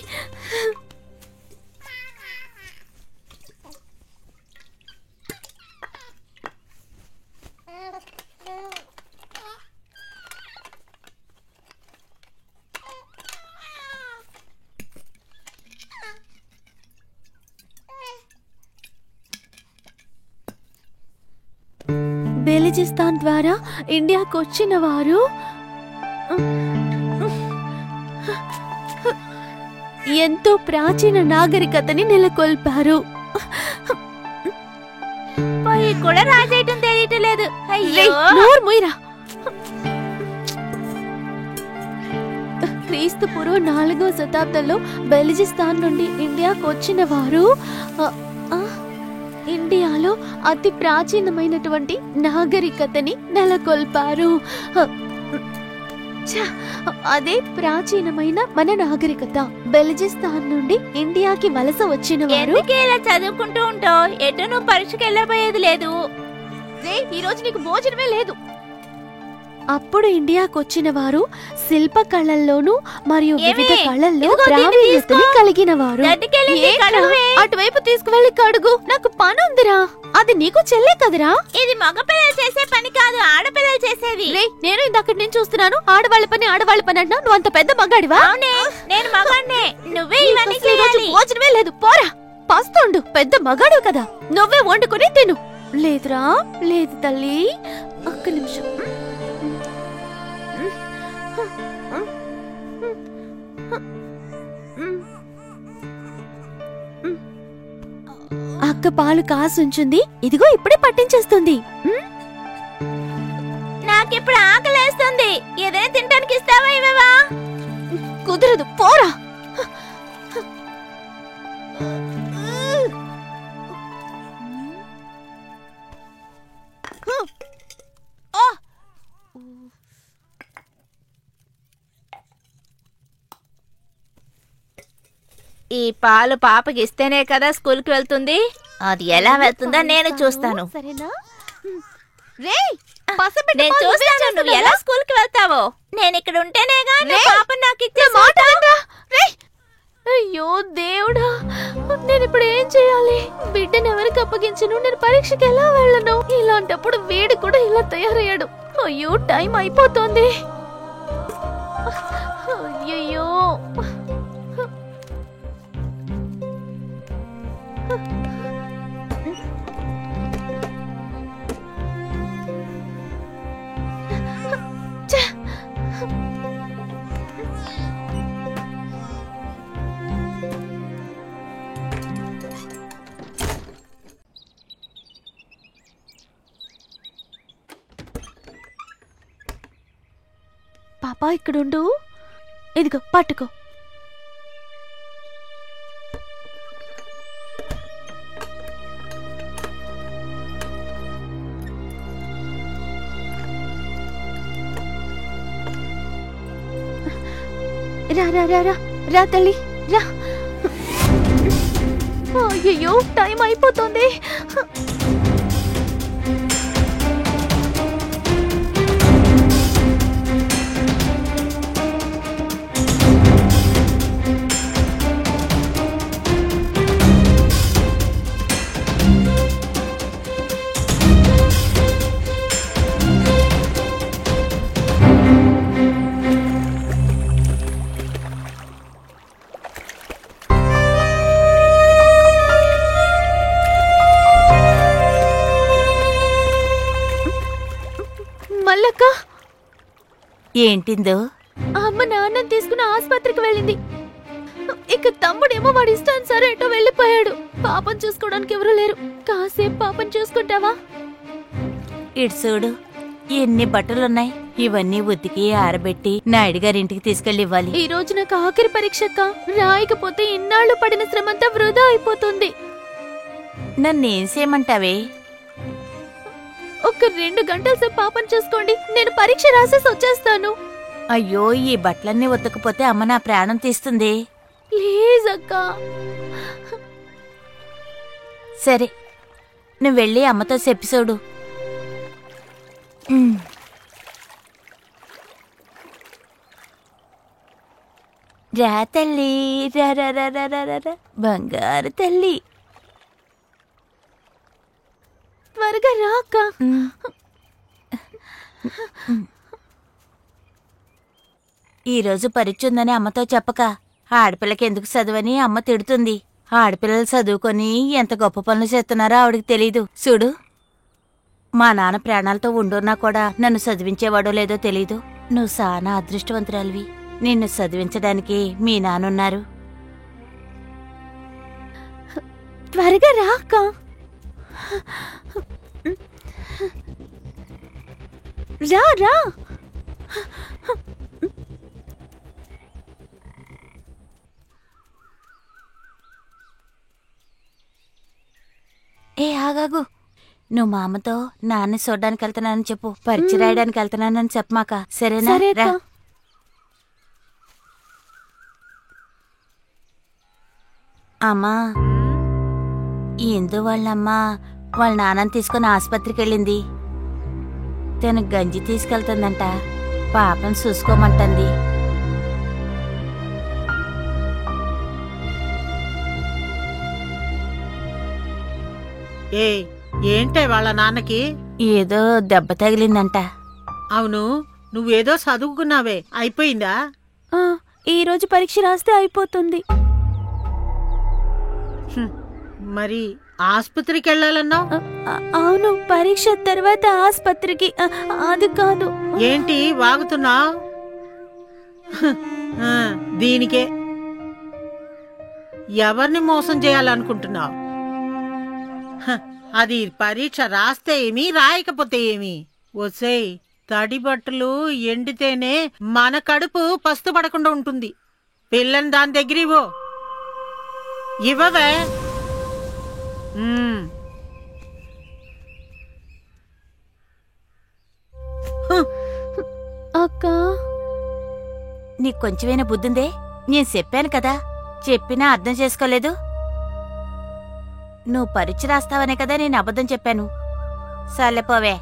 బెలిజిస్తాన్ ద్వారా ఇండియాకు వచ్చిన వారు ఎంతో ప్రాచీన నాగరికతని నెలకొల్పారు. పోయి కూడా రాసేయటం తెలియట్లేదు. నోరు మూయరా. క్రీస్తు పూర్వ 4వ శతాబ్దంలో బెలిజిస్తాన్ నుండి ఇండియాకు వచ్చిన వారు ఇండియాలో అతి ప్రాచీనమైనటువంటి నాగరికతని నెలకొల్పారు. అదే ప్రాచీనమైన మన నాగరికత. బెలిజిస్తాన్ నుండి ఇండియాకి వలస వచ్చిన వారు. ఇలా చదువుకుంటూ ఉంటావు, ఎటు నువ్వు పరీక్షకి వెళ్ళబోయేది లేదు. ఈ రోజు నీకు భోజనమే లేదు. అప్పుడు ఇండియాకు వచ్చిన వారు శిల్ప కళల్లోనూ మరియు వివిధ కళల్లో ప్రావీణ్యతని కలిగిన వారు. అటువైపు తీసుకువెళ్ళి కడుగు, నాకు పని ఉందిరా. అది నీకు చెల్లే కదరా. ఇది మగపిల్లలు చేసే పని కాదు, ఆడపిల్లలు చేసేది. నేను ఇందక్కడి నుంచి చూస్తున్నాను. ఆడవాళ్ళ పని అంటున్నా. నువ్వు అంత పెద్ద మగాడివా? నేను మగాడినే, నువ్వే ఇవన్నీ చేయాలి. భోజనమే లేదు, పోరా. పస్తుండు, పెద్ద మగాడు కదా. నువ్వే వండుకుని తిను. లేదురా, లేదు తల్లి. ఒక్క నిమిషం. అక్క పాలు కాసుంచుంది, ఇదిగో ఇప్పుడే పట్టించేస్తుంది. నాకిప్పుడు ఆకలేస్తుంది, ఏదైనా తినడానికి ఇస్తావా? ఇవ్వవా? కుదరదు, పోరా. ఈ పాలు పాపకి ఇస్తేనే కదా స్కూల్కి వెళ్తుంది. అది ఎలా వెళ్తుందో నేను చూస్తాను. సరేనా? నేను చూస్తాను నువ్వు ఎలా స్కూల్కి వెళ్తావో. నేను ఇక్కడ ఉంటేనేగా పాప నాకు ఇచ్చే మాట. అయ్యో దేవుడా, నేను ఇప్పుడు ఏం చేయాలి? బిడ్డను ఎవరికి అప్పగించను? నేను పరీక్షకి ఎలా వెళ్ళను? ఇలాంటప్పుడు వీడు కూడా ఇలా తయారయ్యాడు. అయ్యో, టైం అయిపోతుంది. అయ్యయ్యో, పాపా ఇక్కడుండు. ఇదిగో పట్టుకో. రా రా రా రా రా తల్లి రా. అయ్యో, టైం అయిపోతుంది. మల్లక్క, ఏంటిందో? అమ్మ నాన్న తీసుకుని ఆసుపత్రికి వెళ్ళింది. ఇక తమ్ముడేమో వాడి ఇష్టానుసారం ఎటో వెళ్ళిపోయాడు. పాపం చూసుకోవడానికి ఎవరూ లేరు. కాసేపు పాపం చూసుకుంటావా? ఇటు చూడు, ఎన్ని బట్టలున్నాయి. ఇవన్నీ ఉతికి ఆరబెట్టి నాయుడు గారింటికి తీసుకెళ్లి ఇవ్వాలి. ఈ రోజు నాకు ఆఖరి పరీక్షక్క. రాయకపోతే ఇన్నాళ్లు పడిన శ్రమంతా వృధా అయిపోతుంది. నన్నేం చేయమంటావే? ఒక 2 గంటల సేపు పాపం చూసుకోండి, నేను పరీక్ష రాసేసి వచ్చేస్తాను. అయ్యో, ఈ బట్టలన్నీ ఉతకపోతే అమ్మ నా ప్రాణం తీస్తుంది. ప్లీజ్ అక్క. సరే, నువ్వు వెళ్ళి అమ్మతో చెప్పి చూడు. రా తల్లి, రా రా రా రా రా రా, బంగారు తల్లి. త్వరగా రా అక్క. ఈరోజు పరీక్ష ఉందని అమ్మతో చెప్పక. ఆడపిల్లకి ఎందుకు చదువని అమ్మ తిడుతుంది. ఆడపిల్లలు చదువుకొని ఎంత గొప్ప పనులు చేస్తున్నారో ఆవిడికి తెలీదు. చూడు, మా నాన్న ప్రాణాలతో ఉండున్నా కూడా నన్ను చదివించేవాడో లేదో తెలీదు. నువ్వు చాలా అదృష్టవంతురాలివి. నిన్ను చదివించడానికి మీ నాన్నున్నారు. త్వరగా రా అక్క. రా రా. ఏ ఆగాగు, నువ్వు మా అమ్మతో నాన్న చూడ్డానికి వెళ్తున్నానని చెప్పు. పరీక్ష రాయడానికి వెళ్తున్నానని చెప్పమాక, సరేనా? సరే అక్క. రా. అమ్మా, ఇందు వాళ్ళమ్మ వాళ్ళ నాన్నని తీసుకుని ఆసుపత్రికి వెళ్ళింది. తను గంజి తీసుకెళ్తుందంట. పాపను చూసుకోమంటుంది. ఏంటే వాళ్ళ నాన్నకి? ఏదో దెబ్బ తగిలిందంట. అవును, నువ్వేదో చదువుకున్నావే, అయిపోయిందా? ఈ రోజు పరీక్ష రాస్తే అయిపోతుంది. మరి ఆసుపత్రికి వెళ్ళాలన్నావు? అవును, పరీక్ష తర్వాత ఆసుపత్రికి. అది కాదు. ఏంటి వాగుతున్నావు? దీనికే ఎవరిని మోసం చేయాలనుకుంటున్నావు? అది పరీక్ష రాస్తే ఏమి, రాయకపోతే ఏమి? ఒసేయ్, తడి బట్టలు ఎండితేనే మన కడుపు పస్తు పడకుండా ఉంటుంది. పిల్లని దాని దగ్గర ఇవ్వవే. అక్క, నీకు కొంచెమైనా బుద్ధుందే? నేను చెప్పాను కదా, చెప్పినా అర్థం చేసుకోలేదు. నువ్వు పరీక్ష రాస్తావనే కదా నేను అబద్ధం చెప్పాను. సర్లేపోవే.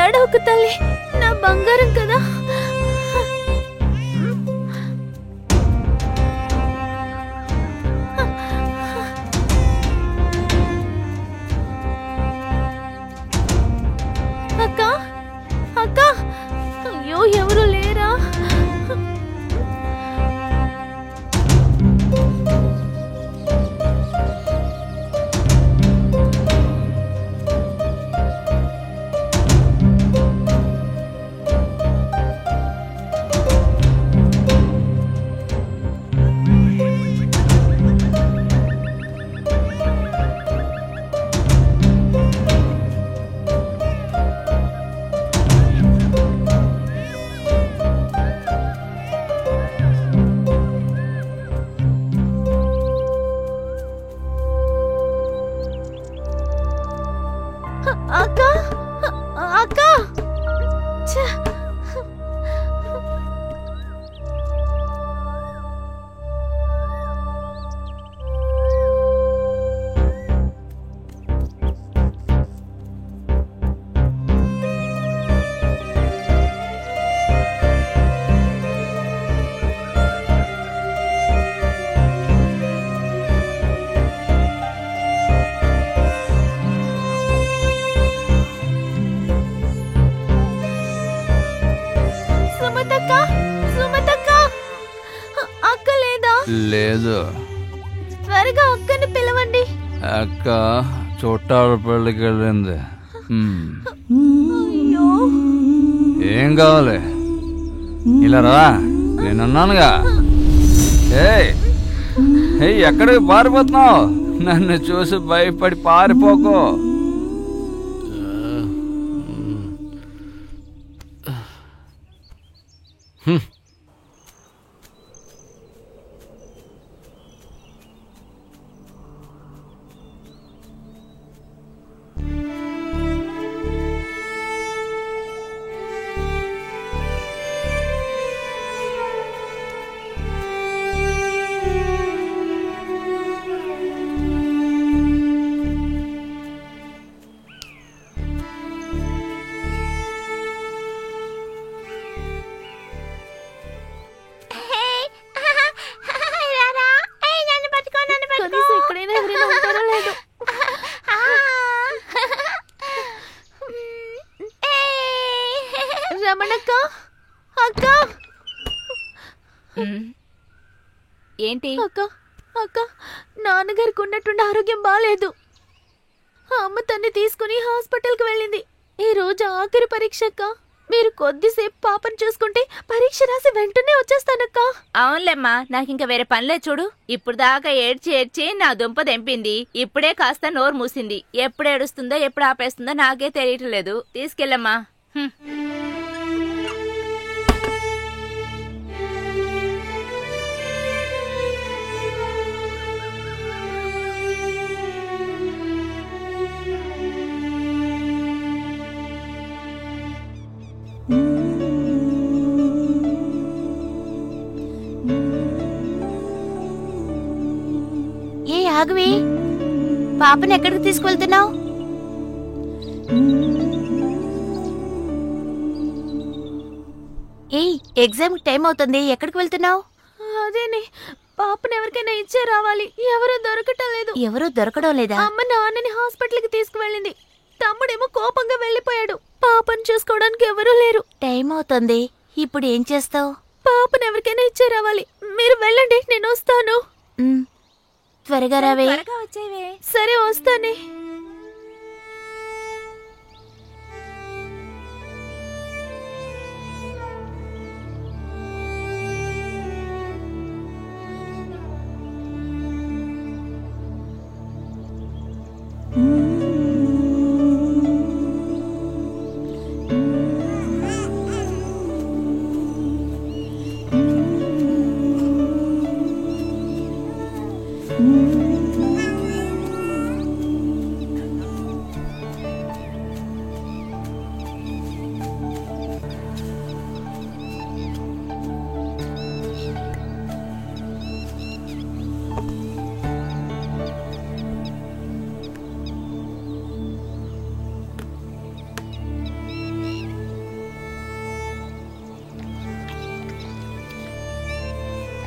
ఏడవకు తల్లి, నా బంగారం కదా. అక్క అక్క, అయ్యో ఎవరు లేరా? అక్క అక్క, అక్క లేదా? లేదు. త్వరగా అక్కని పిలవండి. అక్క చుట్టాల పెళ్ళికి వెళ్ళింది. ఏం కావాలి? ఇలా రా, నేనున్నానుగా. ఏయ్, ఎక్కడికి పారిపోతున్నావు? నన్ను చూసి భయపడి పారిపోకు. రమణక్క అక్క ఏంటి అక్క అక్క నాన్నగారికి ఉన్నట్టుండి ఆరోగ్యం బాలేదు. అమ్మ తన్ని తీసుకుని హాస్పిటల్కి వెళ్ళింది. ఈ రోజు ఆఖరి పరీక్ష అక్క. మీరు కొద్దిసేపు పాపను చూసుకుంటే పరీక్ష రాసి వెంటనే వచ్చేస్తానక్క. అవునులేమ్మా, నాకింక వేరే పనిలే చూడు. ఇప్పుడు దాకా ఏడ్చి ఏడ్చి నా దుంప దెంపింది. ఇప్పుడే కాస్త నోరు మూసింది. ఎప్పుడు ఏడుస్తుందో ఎప్పుడు ఆపేస్తుందో నాకే తెలియట్లేదు. తీసుకెళ్ళమ్మా. ఏ ఆగవి, పాపని ఎక్కడికి తీసుకువెళ్తున్నావు? ఏ ఎగ్జామ్ టైం అవుతుంది, ఎక్కడికి వెళ్తున్నావు? అదేనే, పాపని ఎవరికైనా ఇచ్చే రావాలి. ఎవరూ దొరకటం లేదు. ఎవరూ దొరకడం లేదా? అమ్మ నాన్నని హాస్పిటల్కి తీసుకువెళ్ళింది. తమ్ముడేమో కోపంగా వెళ్ళిపోయాడు. పాపని చూసుకోవడానికి ఎవరూ లేరు. టైం అవుతుంది, ఇప్పుడు ఏం చేస్తావు? పాపని ఎవరికైనా ఇచ్చే రావాలి. మీరు వెళ్ళండి, నేను వస్తాను. త్వరగా రావే. వచ్చేవే. సరే వస్తానే.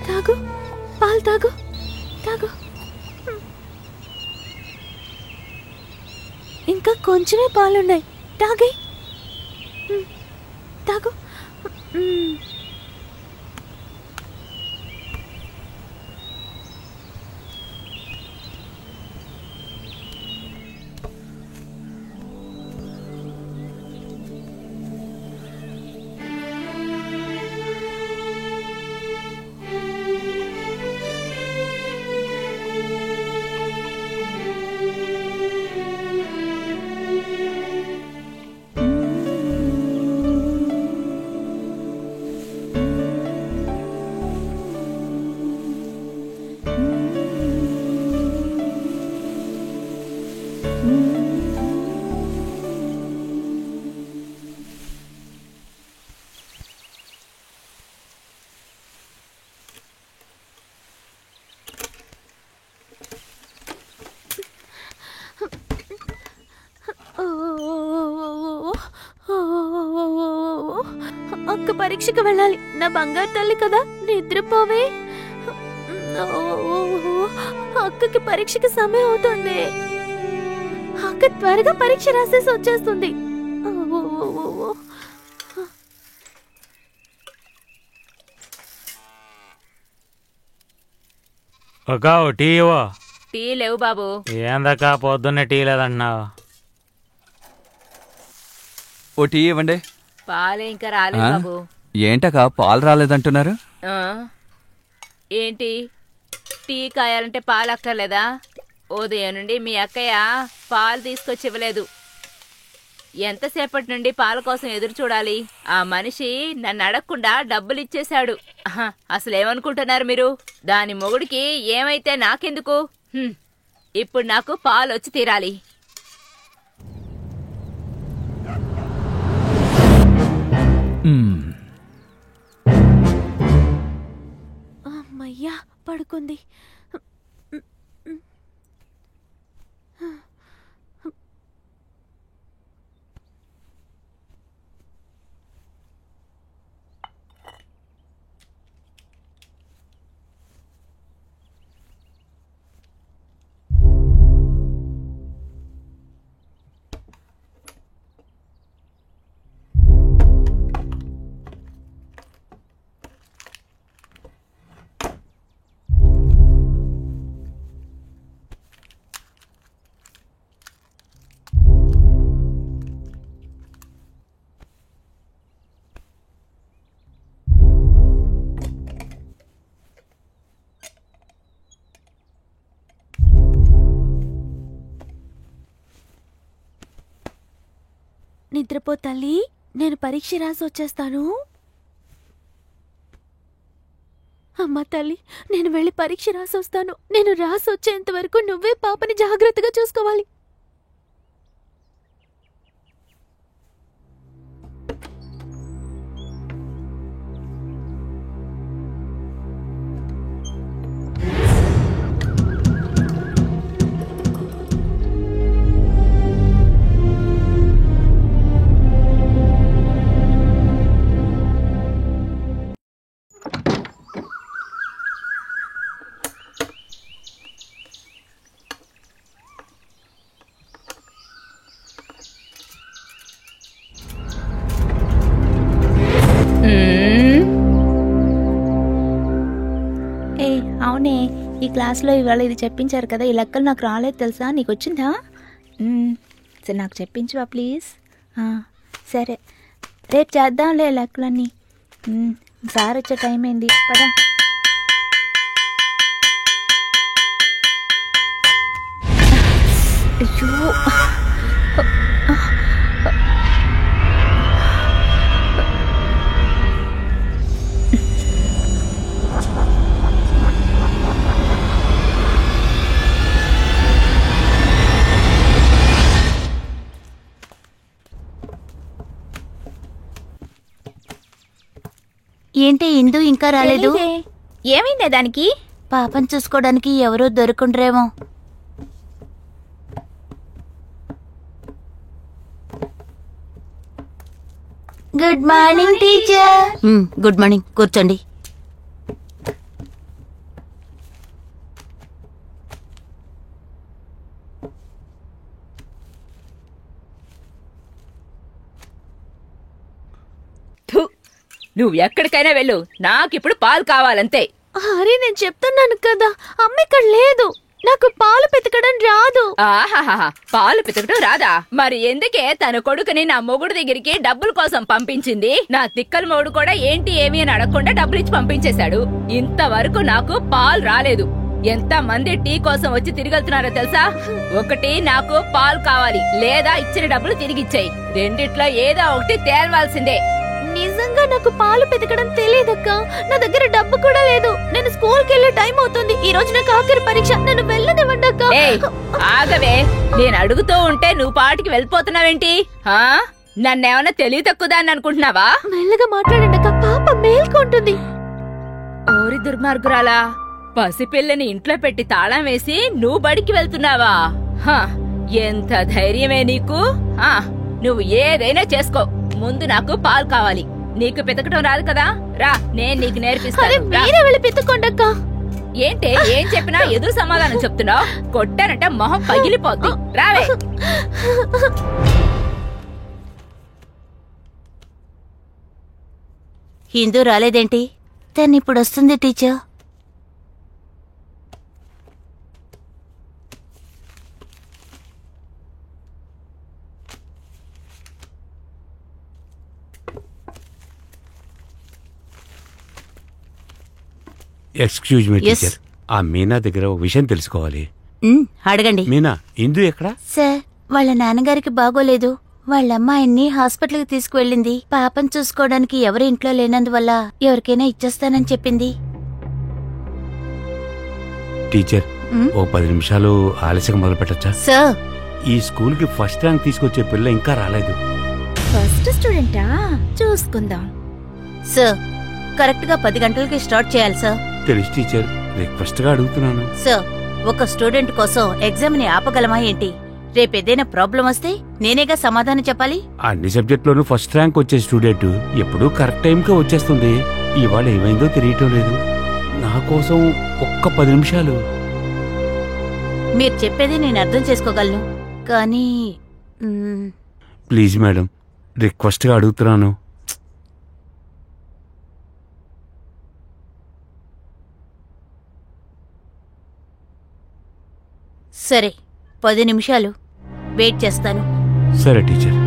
తాగు, పాలు తాగు, తాగు. ఇంకా కొంచెమే పాలున్నాయి, తాగే. తాగు. అక్క పరీక్షకు వెళ్ళాలి. నా బంగారు తల్లి కదా, నిద్రపోవే. అక్కకి పరీక్షకి సమయం అవుతుంది. అక్క త్వరగా పరీక్ష రాసేసి వచ్చేస్తుంది. టీ ఇవ్వు. టీ లేవు బాబు. ఏందక్క పొద్దున్నే టీ లేదన్నావు? ఓ టీ ఇవ్వండి. పాలే ఇంకా రాలేదు బాబు. ఏంటక్క పాలు రాలేదంటున్నారు? ఏంటి, టీ కాయాలంటే పాలు అక్కర్లేదా? ఉదయం నుండి మీ అక్కయ్య పాలు తీసుకొచ్చి ఇవ్వలేదు. ఎంతసేపటి నుండి పాల కోసం ఎదురు చూడాలి? ఆ మనిషి నన్ను అడగకుండా డబ్బులు ఇచ్చేశాడు. అసలేమనుకుంటున్నారు మీరు? దాని మొగుడికి ఏమైతే నాకెందుకు? ఇప్పుడు నాకు పాలు వచ్చి తీరాలి. అమ్మయ్యా, పడుకుంది. నిద్రపో తల్లి, నేను పరీక్ష రాసి వచ్చేస్తాను. అమ్మా తల్లి, నేను వెళ్ళి పరీక్ష రాసి వస్తాను. నేను రాసి వచ్చేంత వరకు నువ్వే పాపని జాగ్రత్తగా చూసుకోవాలి. అవునే, ఈ క్లాస్లో ఇవాళ ఇది చెప్పించారు కదా, ఈ లెక్కలు నాకు రాలేదు తెలుసా, నీకు వచ్చిందా? సరే నాకు చెప్పించువా ప్లీజ్. సరే రేపు చేద్దాంలే లెక్కలన్నీ. సార్ వచ్చే టైం అయింది, పదా. అయ్యో ఏంటి ఇందు ఇంకా రాలేదు? ఏమైందే దానికి? పాపం చూసుకోవడానికి ఎవరో దొరుకుండ్రేమో. Good morning teacher. Good morning, కూర్చోండి. నువ్వు ఎక్కడికైనా వెళ్ళు, నాకిప్పుడు పాలు కావాలంతే. అరే నేను చెప్తున్నాను కదా, అమ్మ ఇక్కడ లేదు, నాకు పాలు పితకడం రాదు. ఆహాహా, పాలు పితకడం రాదా? మరి ఎందుకే తన కొడుకుని నా మొగుడు దగ్గరికి డబ్బుల కోసం పంపించింది? నా తిక్కల మొగుడు కూడా ఏంటి ఏమి అని అడగకుండా డబ్బులు ఇచ్చి పంపించేశాడు. ఇంతవరకు నాకు పాలు రాలేదు. ఎంత మంది టీ కోసం వచ్చి తిరిగెళ్తున్నారో తెలుసా? ఒకటి నాకు పాలు కావాలి, లేదా ఇచ్చిన డబ్బులు తిరిగిచ్చేయి. రెండిట్లో ఏదో ఒకటి తేల్వాల్సిందే. నిజంగా నాకు పాలు పితకడం తెలియదక్క, నా దగ్గర డబ్బు కూడా లేదు. నేను స్కూల్ కి వెళ్ళే టైం అవుతుంది. ఈ రోజు నాకు ఆఖరి పరీక్ష, నన్ను వెళ్ళనివ్వండి అక్క. ఆగవే, నేను అడుగుతూ ఉంటే నువ్వు పాటికి వెళ్ళిపోతున్నావేంటి? నన్నేమన్నా తెలివి తక్కువదాన్ని అనుకుంటున్నావా? మెల్లగా మాట్లాడండి అక్క, పాప మేల్కొంటుంది. ఓరి దుర్మార్గురాలా, పసిపిల్లని ఇంట్లో పెట్టి తాళం వేసి నువ్వు బడికి వెళ్తున్నావా? ఎంత ధైర్యమే నీకు? నువ్వు ఏదైనా చేసుకో, ముందు నాకు పాలు కావాలి. నీకు పితకటం రాదు కదా, రా నేను నీకు నేర్పిస్తాను. మీరే వెళ్ళి పితకండక్క. ఏంటే ఏం చెప్పినా ఎదురు సమాధానం చెప్తున్నావు? కొట్టానంటే మొహం పగిలిపోద్ది. రావే. హిందూ రాలేదేంటి? తను ఇప్పుడు వస్తుంది టీచర్. ఎక్స్క్యూజ్ మీ టీచర్, ఆ మీనా దగ్గర ఒక విషయం తెలుసుకోవాలి. అడగండి. మీనా, ఇందు ఎక్కడా? సార్, వాళ్ళ నాన్నగారికి బాగోలేదు. వాళ్ళ అమ్మాయిని హాస్పిటల్కి తీసుకువెళ్ళింది. పాపం చూసుకోవడానికి ఎవరి ఇంట్లో లేనందువల్ల ఎవరికైనా ఇచ్చేస్తానని చెప్పింది. టీచర్, ఓ 10 నిమిషాలు ఆలస్యంగా మొదలు పెట్టచ్చా? సార్, ఈ స్కూల్ కి ఫస్ట్ ర్యాంక్ తీసుకొచ్చే పిల్ల ఇంకా రాలేదు. ఫస్ట్ స్టూడెంటా? చూసుకుందాం. సార్, కరెక్ట్ గా 10 గంటలకి స్టార్ట్ చేయాలి సార్. తెలుసు టీచర్, రిక్వెస్ట్ గా అడుగుతున్నాను. సార్, ఒక స్టూడెంట్ కోసం ఎగ్జామ్ ని ఆపగలమా ఏంటి? రేపేదైనా ప్రాబ్లం వస్తే నేనేగా సమాధానం చెప్పాలి. అన్ని సబ్జెక్ట్ లోనూ ఫస్ట్ ర్యాంక్ వచ్చే స్టూడెంట్ ఎప్పుడూ కరెక్ట్ టైంకే వచ్చేస్తుంది. ఇవాళ ఏమైందో తెలియటం లేదు. నా కోసం ఒక్క 10 నిమిషాలు. మీరు చెప్పేది నేను అర్థం చేసుకోగలను, కానీ ప్లీజ్ మేడం, రిక్వెస్ట్ గా అడుగుతున్నాను. సరే, 10 నిమిషాలు వెయిట్ చేస్తాను. సరే టీచర్.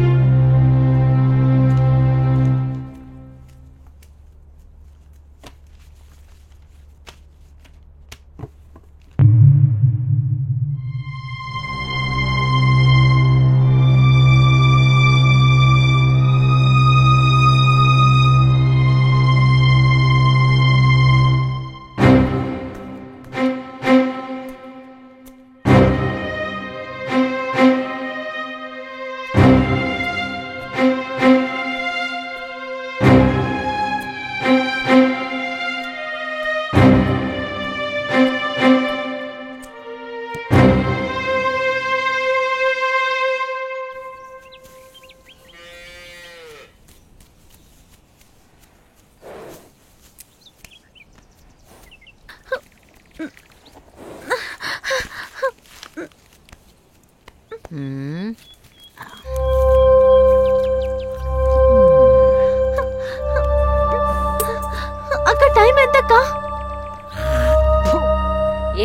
కదక్కా.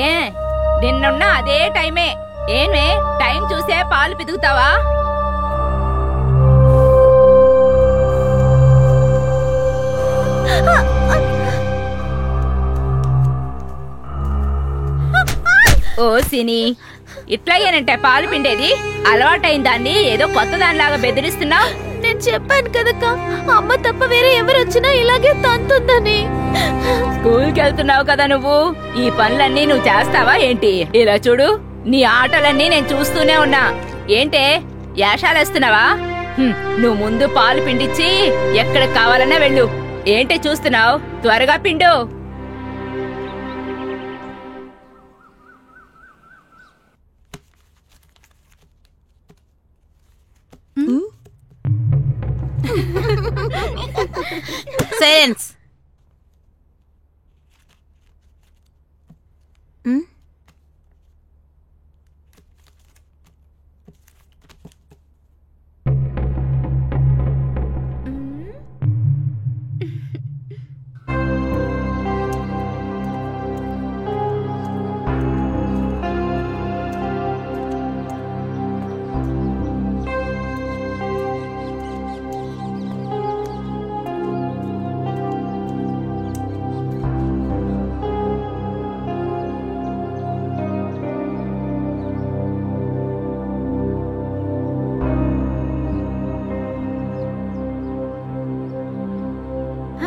ఏ నిన్నున్న అదే టైమే. ఏమే టైం చూసే పాలు పితుకుతావా? ఓ సిని, ఇట్లాగేనంటే పాలు పిండేది? అలవాటైన దాన్ని ఏదో కొత్త దానిలాగా బెదిరిస్తున్నావు. నేను చెప్పాను కదక్కా, అమ్మ తప్ప వేరే ఎవరు వచ్చినా ఇలాగే తంతుందని. స్కూల్కి వెళ్తున్నావు కదా నువ్వు, ఈ పనులన్నీ నువ్వు చేస్తావా ఏంటి? ఇలా చూడు, నీ ఆటలన్నీ నేను చూస్తూనే ఉన్నా. ఏంటే యాషాలేస్తున్నావా? నువ్వు ముందు పాలు పిండిచ్చి ఎక్కడికి కావాలన్నా వెళ్ళు. ఏంటి చూస్తున్నావు? త్వరగా పిండు. సైలెన్స్.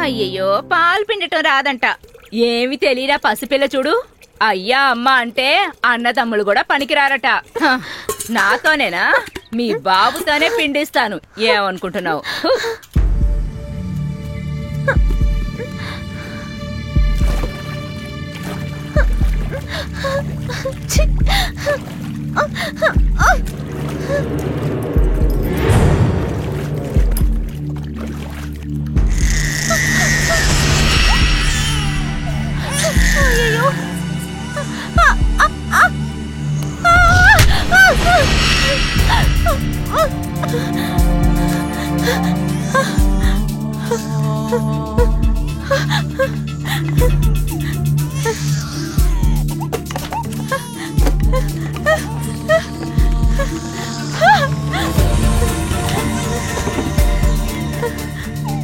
అయ్యయ్యో, పాలు పిండటం రాదంట. ఏమి తెలియరా పసిపిల్ల చూడు. అయ్యా అమ్మ అంటే అన్నదమ్ములు కూడా పనికిరారట. నాతోనేనా? మీ బాబుతోనే పిండిస్తాను. ఏమనుకుంటున్నావు?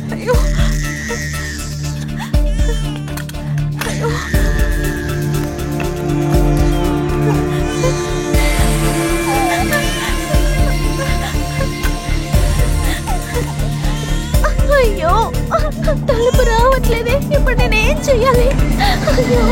అయ్యో, అయ్యో, తలుపు రావట్లేదే. ఇప్పుడు నేనేం చెయ్యాలి? అయ్యో,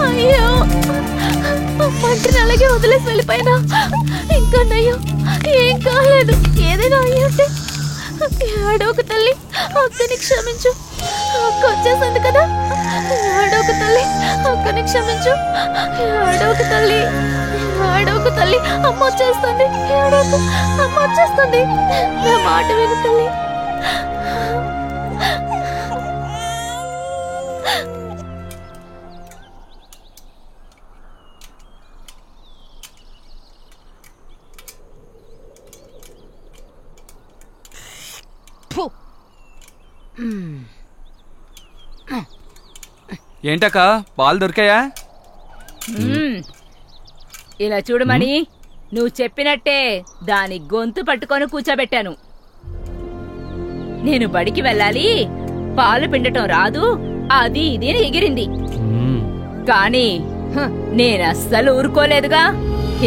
అయ్యో, మంటిని అలాగే వదిలేసి వెళ్ళిపోయినా. ఇంకా నయ్యో, ఏం కాలేదు. ఏదైనా అయ్యంటే ఏడోక తల్లి, అక్కని క్షమించు. అక్క వచ్చేసింది కదా. ఏడవకు తల్లి, అక్కని క్షమించు. ఏడవకు తల్లి, ఏడవకు తల్లి. అమ్మ వచ్చేస్తుంది. ఏడవకు, అమ్మ వచ్చేస్తుంది. నా మాట విను తల్లి. ఏంటక్క పాలు దొరికాయా? ఇలా చూడమని నువ్వు చెప్పినట్టే దాని గొంతు పట్టుకొని కూర్చోబెట్టాను. నేను బడికి వెళ్ళాలి, పాలు పిండటం రాదు, అది ఇది ఎగిరింది. కాని నేను అస్సలు ఊరుకోలేదుగా.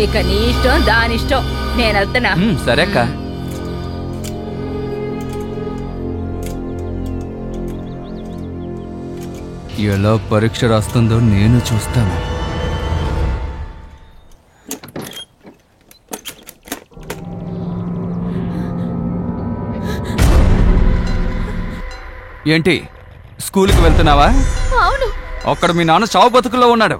ఇక నీ ఇష్టం దానిష్టం, నేను వెళ్తున్నా. సరే అక్క. ఎలా పరీక్ష రాస్తుందో నేను చూస్తాను. ఏంటి స్కూల్కి వెళ్తున్నావా? అవును. అక్కడ మీ నాన్న చావు బతుకుల్లో ఉన్నాడు.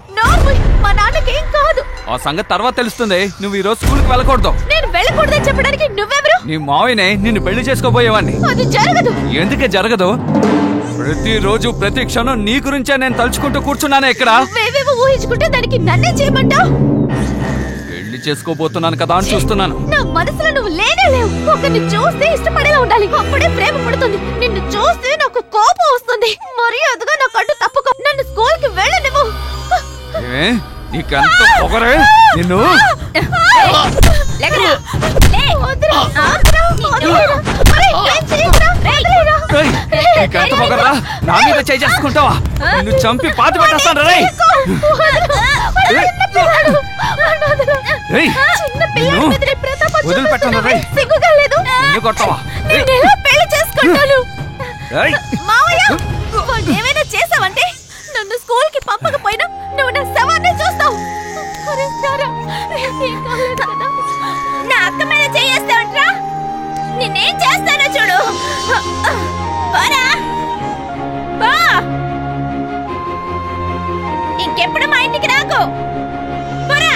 మా నాన్నకేం కాదు. ఆ సంగతి తర్వాత తెలుస్తుంది. నువ్వు ఈ రోజు స్కూల్కి వెళ్ళకూడదు. నేను వెళ్ళకూడదని చెప్పడానికి నువ్వెవరు? నీ మావయ్యనే నిన్ను పెళ్లి చేసుకోబోయేవాడిని. అది జరగదు. ఎందుకే జరగదు? ప్రతిరోజు ప్రతి క్షణం నీ గురించే నేను తలుచుకుంటూ కూర్చున్నానే ఇక్కడ. నువ్వేవేవో ఊహించుకుంటే దానికి నన్నే చేయమంటావు? పెళ్లి చేసుకోబోతున్నాను కదా అని చూస్తున్నాను. నా మనసులో నువ్వు లేనే లేవు. ఒకరిని చూస్తే ఇష్టపడేలా ఉండాలి, అప్పుడే ప్రేమ పుడుతుంది. నిన్ను చూస్తే నాకు కోపం వస్తుంది. మర్యాదగా నా కట్టు తప్పుకో. నన్ను స్కూల్ కి వెళ్ళనివ్వు. నీకెంత పొగరే నిన్ను. నీకెంత పొగరా? నా మీద చేసుకుంటావా? నిన్ను చంపి పాతి పెట్టేస్తాను రే. వదిలిపెట్టాను రే. నిన్ను కొట్టవా? పెళ్లి చేసుకుంటాను. ఏమైనా చేసావంటే నన్ను స్కూల్ కి పంపకపోయినా నువ్వు నా శవాన్ని చూస్తావు. నా అక్క మీద చేయేస్తావంట్రా? నిన్నేం చేస్తానో చూడు. ఇంకెప్పుడు మా ఇంటికి రాకు. పోరా.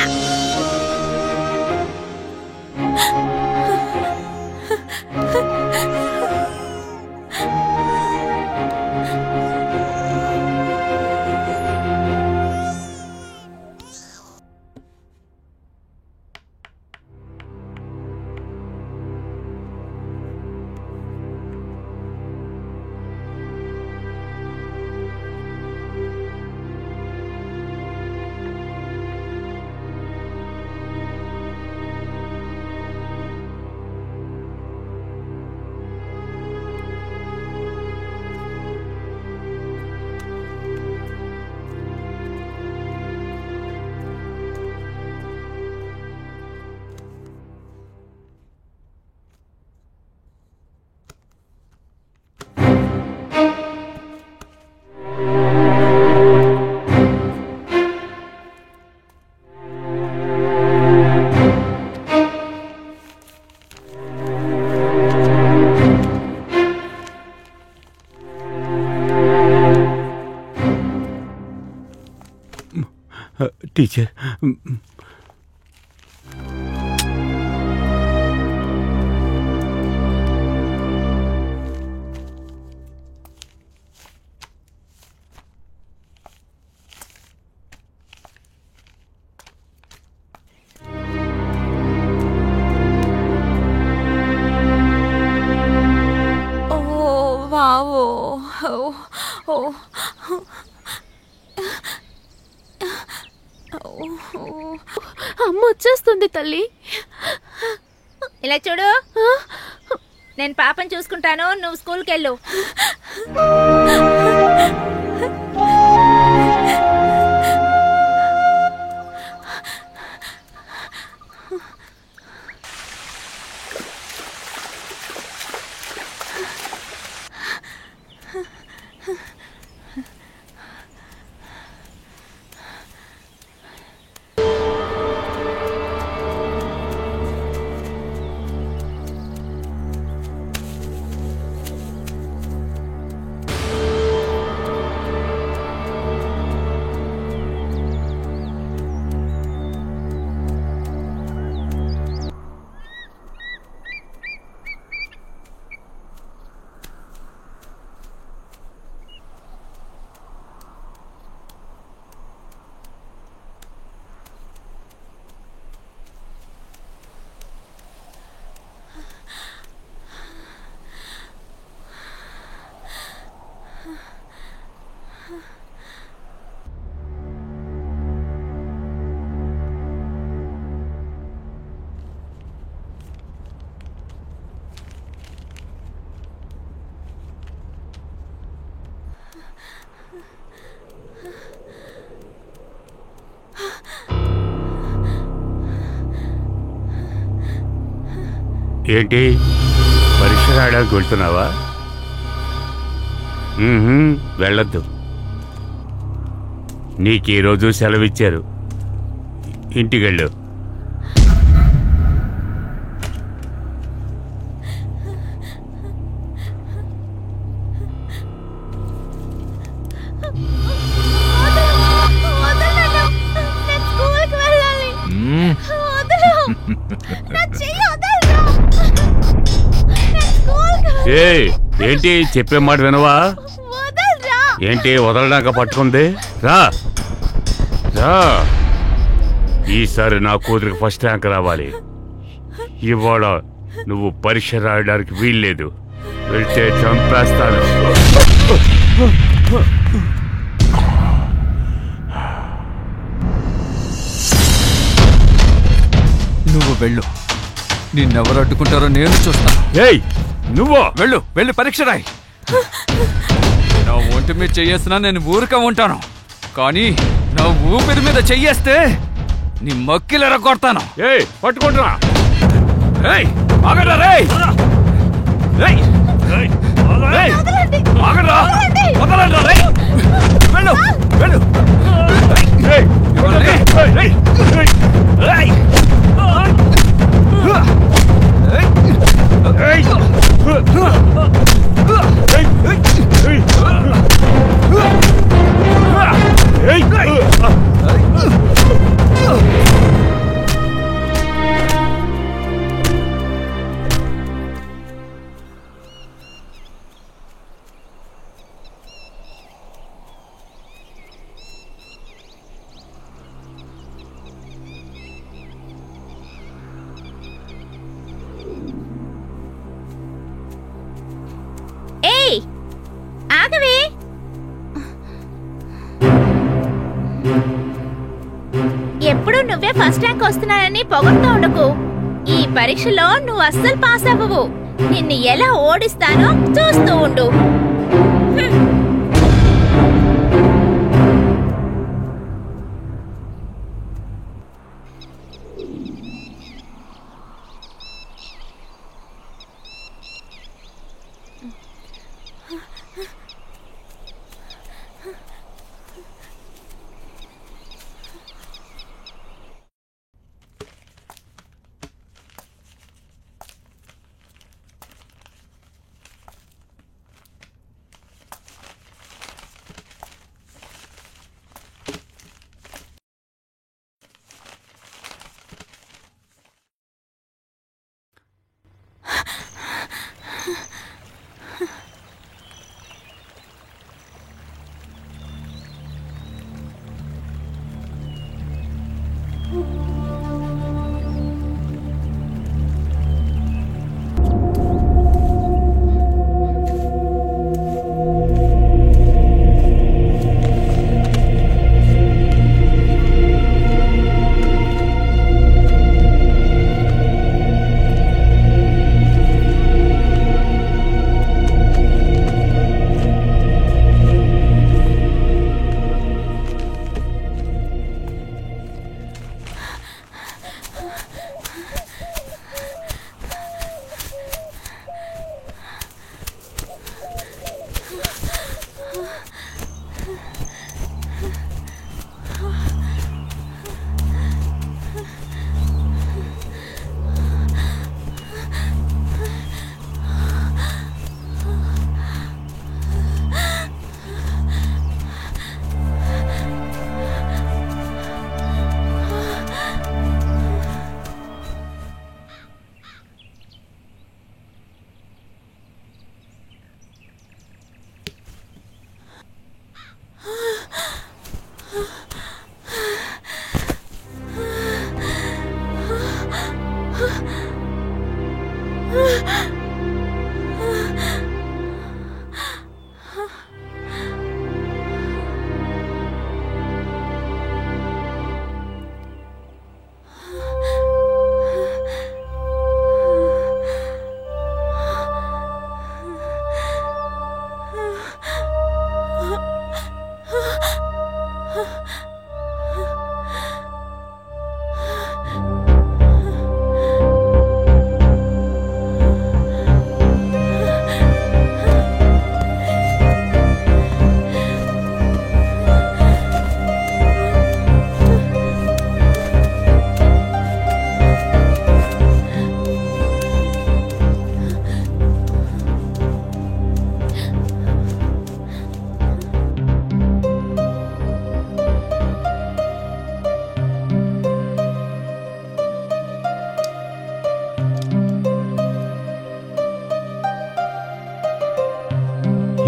టీచర్, అమ్మ వచ్చేస్తుంది తల్లి. ఇలా చూడు, నేను పాపని చూసుకుంటాను, నువ్వు స్కూల్కి వెళ్ళు. ఏంటి పరీక్ష రాయడానికి వెళ్తున్నావా? వెళ్ళొద్దు. నీకు ఈరోజు సెలవిచ్చారు, ఇంటికెళ్ళు. ఏంటి చెప్పే మాట వినవా? ఏంటి వదలడాక పట్టుకుంది? రా రా, ఈసారి నా కూతురికి ఫస్ట్ ర్యాంక్ రావాలి. ఇవాళ నువ్వు పరీక్ష రాయడానికి వీల్లేదు, వెళ్తే చంపేస్తాను. నువ్వు వెళ్ళు, నిన్నెవరు అడ్డుకుంటారో నేను చూస్తాను. ఏయ్ నువ్వు వెళ్ళు, వెళ్ళి పరీక్ష రాయి. నా ఒంటి మీద చెయ్యేసినా నేను ఊరిక ఉంటాను, కానీ నా ఊపిరి మీద చెయ్యేస్తే నీ మక్కిలు ఎరగొడతాను. ఏయ్ పట్టుకుంటున్నా. ఏయ్ ఆగరా రేయ్. ఏయ్ ఏయ్ ఆగరా, వదలండి రేయ్. వెళ్ళు వెళ్ళు. ఏయ్ ఇవ్వండి. ఏయ్ ఏయ్ ఆగవే. ఎప్పుడు నువ్వే ఫస్ట్ ర్యాంక్ వస్తున్నానని పొగడుతూ ఉండకు. ఈ పరీక్షలో నువ్వు అస్సలు పాస్ అవ్వవు. నిన్ను ఎలా ఓడిస్తానో చూస్తూ ఉండు.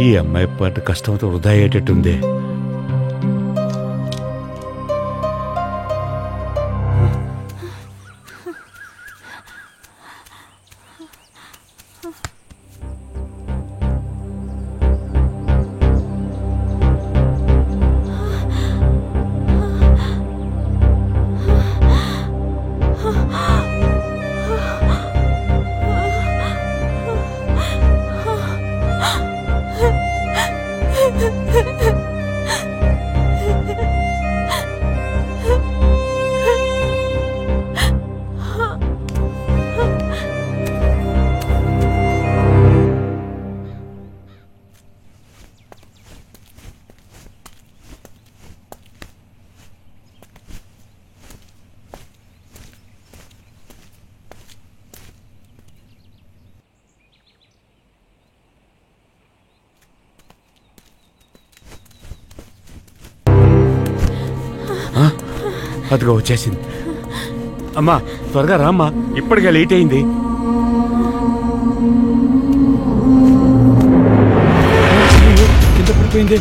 ఈ అమ్మాయి పడ్డ కష్టంతో వృధా అయ్యేటట్టుంది. అదిగో వచ్చేసింది. అమ్మా త్వరగా రామ్మా, ఇప్పటికే లేట్ అయింది. కింద పడిపోయింది.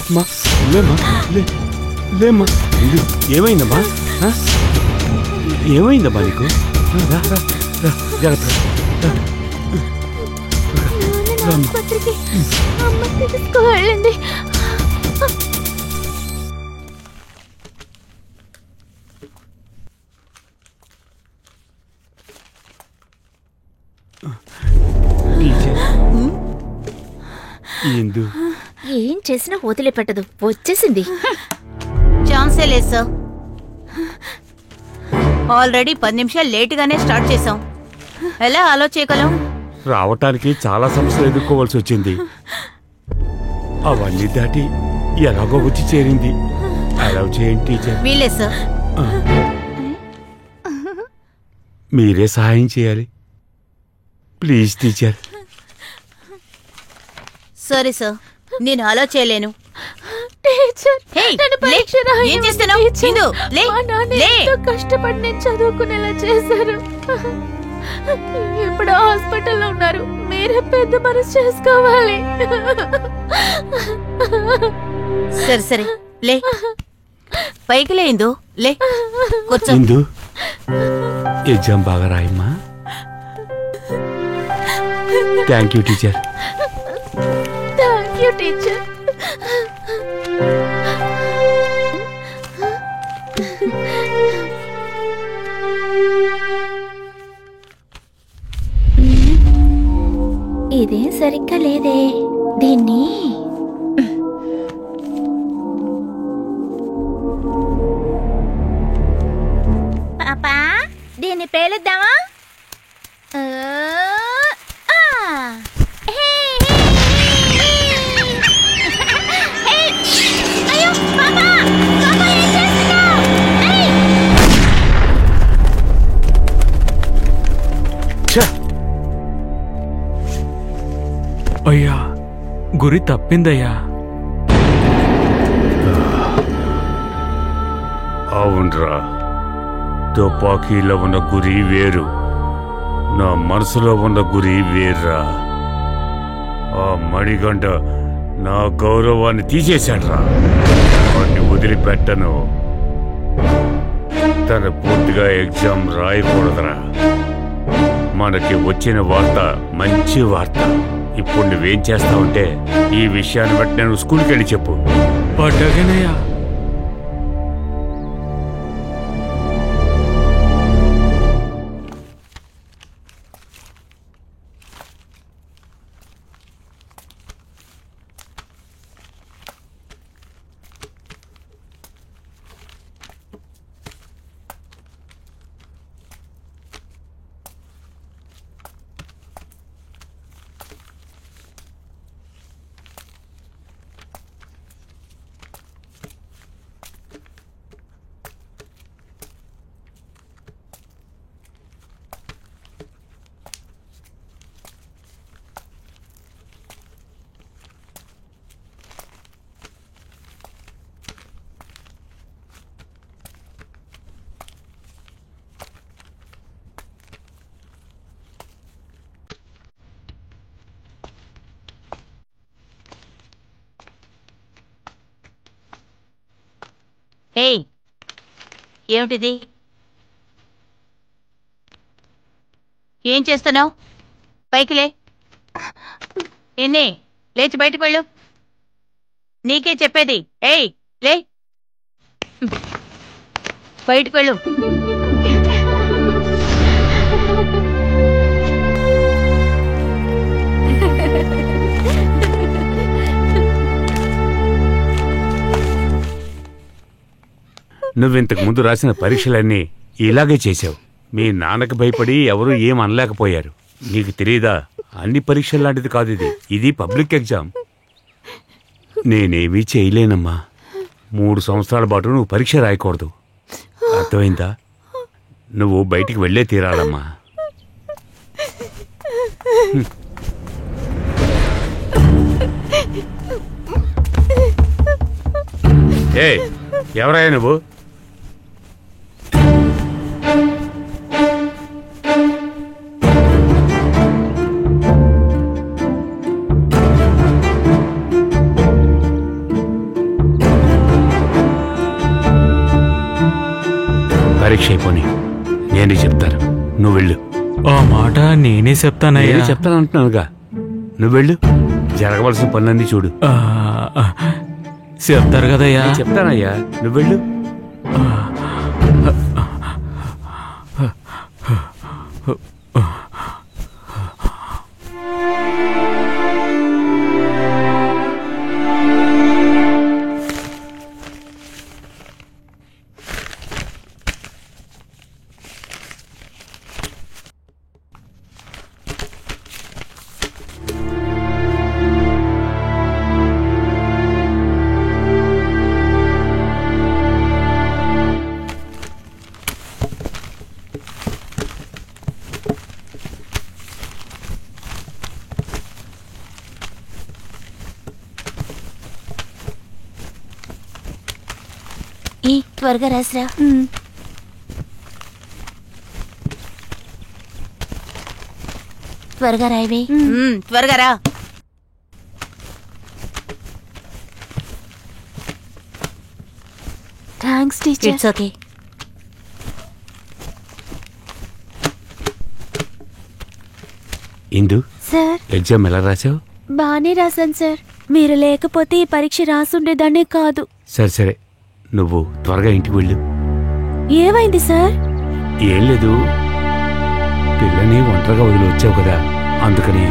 అమ్మా లేమ్మా, లేమ్మా. ఏమైందమ్మా? ఏమైందమ్మా నీకు? రా రా రా, జాగ్రత్త. ఆసుపత్రికి అమ్మకి తీసుకువెళ్ళండి. ఏం చేసినా వదిలిపెట్టదు, వచ్చేసింది. ఛాన్సే లేదు సార్. ఆల్రెడీ 10 నిమిషాలు లేటుగానే స్టార్ట్ చేసాం. ఎలా అలో చేయగలం? రావటానికి చాలా సమస్యలు ఎదుర్కోవాల్సి వచ్చింది. అవన్నీ దాటి ఎలాగో వచ్చి చేరింది. అలౌ చేయండి టీచర్. వీలే సార్. మీరే సహాయం చేయాలి ప్లీజ్ టీచర్. సారీ సార్, నేను అలో చేయలేను. టీచర్, హే, నన్ను పరీక్ష లే. రాయమని ఏం చేస్తున్నావ్? టీచర్. ఇందు, లే, మా నాన్న లే. ఎంతో కష్టపడి నేను చదువుకునేలా చేశారు. ఇప్పుడు హాస్పిటల్లో ఉన్నారు. మీరే పెద్ద మనసు చేసుకోవాలి. సరే సరే, లే, పైకి లే. ఇందు, లే, కూర్చో. ఇందు, ఎగ్జామ్ బాగా రాయమ్మా. Thank you teacher. Thank you teacher. ఇదేం సరిగ్గా లేదే. దీన్ని పాపా, దీన్ని పేలుద్దామా? అయ్యా, గురి తప్పిందయ్యా. అవునరా, తుపాకీలో ఉన్న గురి వేరు, నా మనసులో ఉన్న గురి వేర్రా. ఆ మణిగంట నా గౌరవాన్ని తీసేశాడ్రా. వాడిని వదిలిపెట్టను. తన పూర్తిగా ఎగ్జామ్ రాయకూడదురా. మనకి వచ్చిన వార్త మంచి వార్త. ఇప్పుడు నువ్వేం చేస్తావంటే ఈ విషయాన్ని బట్టి నేను స్కూల్కి వెళ్ళి చెప్పు. అట్టగనయ్యా. ఏయ్, ఏమిటిది? ఏం చేస్తున్నావు? పైకి లే. ఎన్నే, లేచి బయటకు వెళ్ళు. నీకే చెప్పేది. ఏయ్ లే, బయటకు వెళ్ళు. నువ్వింతకు ముందు రాసిన పరీక్షలన్నీ ఇలాగే చేశావు. మీ నాన్నకు భయపడి ఎవరూ ఏం అనలేకపోయారు. నీకు తెలియదా, అన్ని పరీక్షలు లాంటిది కాదు ఇది. ఇది పబ్లిక్ ఎగ్జామ్. నేనేమీ చేయలేనమ్మా. 3 సంవత్సరాల పాటు నువ్వు పరీక్ష రాయకూడదు. అర్థమైందా? నువ్వు బయటికి వెళ్ళే తీరాలమ్మా. ఏయ్, ఎవరయ్యా నువ్వు? పరీక్ష అయిపోని నేనే చెప్తాను, నువ్వు వెళ్ళు. ఆ మాట నేనే చెప్తానయ్యా. నేనే చెప్తాను అంటున్నానుగా, నువ్వు వెళ్ళు. జరగవలసిన పనులన్నీ చూడు. చెప్తారు కదయ్యా. నేను చెప్తానయ్యా, నువ్వు వెళ్ళు. త్వరగా రాసిరా. త్వరగా రాయవే. త్వరగా రా. Thanks teacher. It's okay. Indu, sir exam ఎలా రాసావు? బానే రాశాను సార్. మీరు లేకపోతే ఈ పరీక్ష రాసుండేదాన్నే కాదు. సరే సరే, నువ్వు త్వరగా ఇంటికి వెళ్ళు. ఏమైంది సార్? ఏం లేదు, పిల్లని ఒంటరిగా వదిలి వచ్చావు కదా, అందుకని.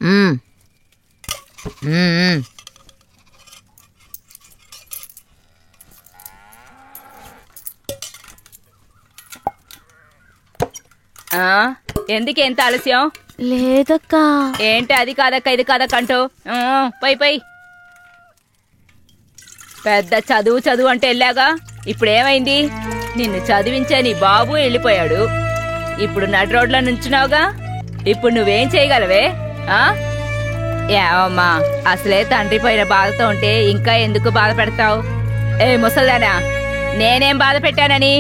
మ్మ్. మ్మ్. ఎందుకు ఎంత ఆలస్యం? లేదక్కా. ఏంటి అది కాదక్క ఇది కాదక్క అంటూ పై పై పెద్ద చదువు చదువు అంటే వెళ్ళాగా ఇప్పుడేమైంది? నిన్ను చదివించే నీ బాబు వెళ్ళిపోయాడు. ఇప్పుడు నడి రోడ్లో నుంచున్నావుగా, ఇప్పుడు నువ్వేం చేయగలవే? ఏమమ్మా, అసలే తండ్రి పోయిన బాధతో ఉంటే ఇంకా ఎందుకు బాధ పెడతావు? ఏ ముసల్దానా, నేనేం బాధ పెట్టానని?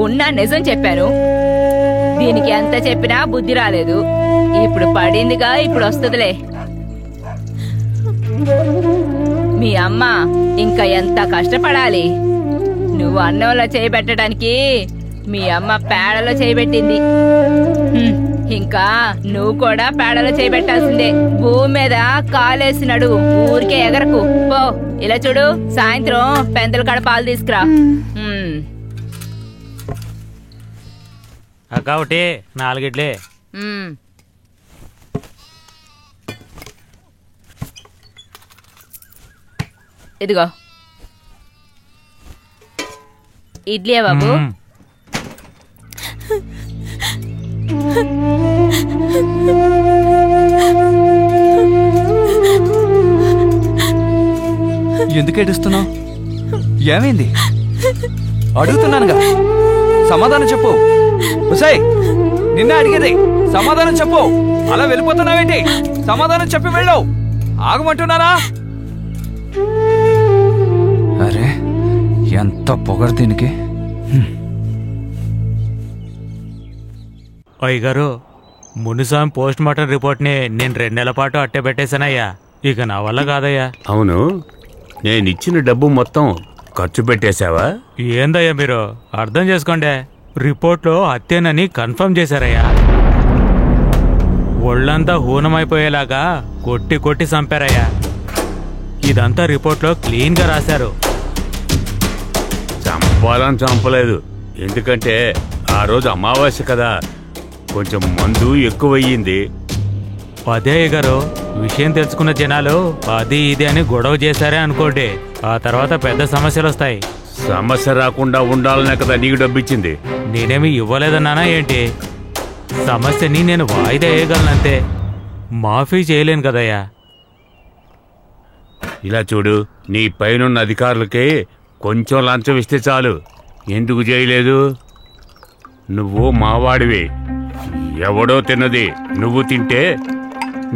ఉన్నా నిజం చెప్పాను. దీనికి ఎంత చెప్పినా బుద్ధి రాలేదు. ఇప్పుడు పడిందిగా, ఇప్పుడు వస్తుందిలే. మీ అమ్మ ఇంకా ఎంత కష్టపడాలి. నువ్వు అన్నంలో చేయబెట్టడానికి మీ అమ్మ పేడలో చేయబెట్టింది. ఇంకా నువ్వు కూడా పేడలో చేయబెట్టాల్సిందే. భూమి మీద కాలేసినడు ఊరికే ఎగరకు పో. ఇలా చూడు, సాయంత్రం పెందల కాడ పాలు తీసుకురా. అక్క ఒకటి 4 ఇడ్లీ. ఇదిగో ఇడ్లీయా బాబు? ఎందుకు ఏడుస్తున్నావు? ఏమైంది? అడుగుతున్నానుగా, సమాధానం చెప్పు. ఉసాయ్, నిన్న అడిగేది సమాధానం చెప్పు. అలా వెళ్ళిపోతున్నావేంటి? సమాధానం చెప్పి వెళ్ళవు. ఆగమంటున్నారా? అరే, ఎంత పొగరు దీనికి. అయ్యగారు, మునిస్వామి పోస్ట్ మార్టం రిపోర్ట్ని నేను 2 నెలల పాటు అట్టే పెట్టేశానయ్యా. ఇక నా వల్ల కాదయ్యా. అవును, నేనిచ్చిన డబ్బు మొత్తం ఖర్చు పెట్టేశావా? ఏందయ్యా మీరు అర్థం చేసుకోండి. రిపోర్ట్లో హత్యనని కన్ఫర్మ్ చేశారయ్యా. ఒళ్ళంతా హూనమైపోయేలాగా కొట్టి కొట్టి చంపారయ్యా. ఇదంతా రిపోర్ట్లో క్లీన్గా రాశారు. చంపాలని చంపలేదు, ఎందుకంటే ఆ రోజు అమావాస్య కదా, కొంచెం మందు ఎక్కువయ్యింది. అదే గారు, విషయం తెలుసుకున్న జనాలు అది ఇది అని గొడవ చేశారే అనుకోండి, ఆ తర్వాత పెద్ద సమస్యలు వస్తాయి. సమస్య రాకుండా ఉండాలనే కదా నీకు డబ్బిచ్చింది. నేనేమి ఇవ్వలేదన్నానా ఏంటి? సమస్యని నేను వాయిదా వేయగలనంతే, మాఫీ చేయలేను కదయ్యా. ఇలా చూడు, నీ పైనున్న అధికారులకి కొంచెం లంచం ఇస్తే చాలు. ఎందుకు చేయలేదు? నువ్వు మావాడివి, ఎవడో తిన్నది నువ్వు తింటే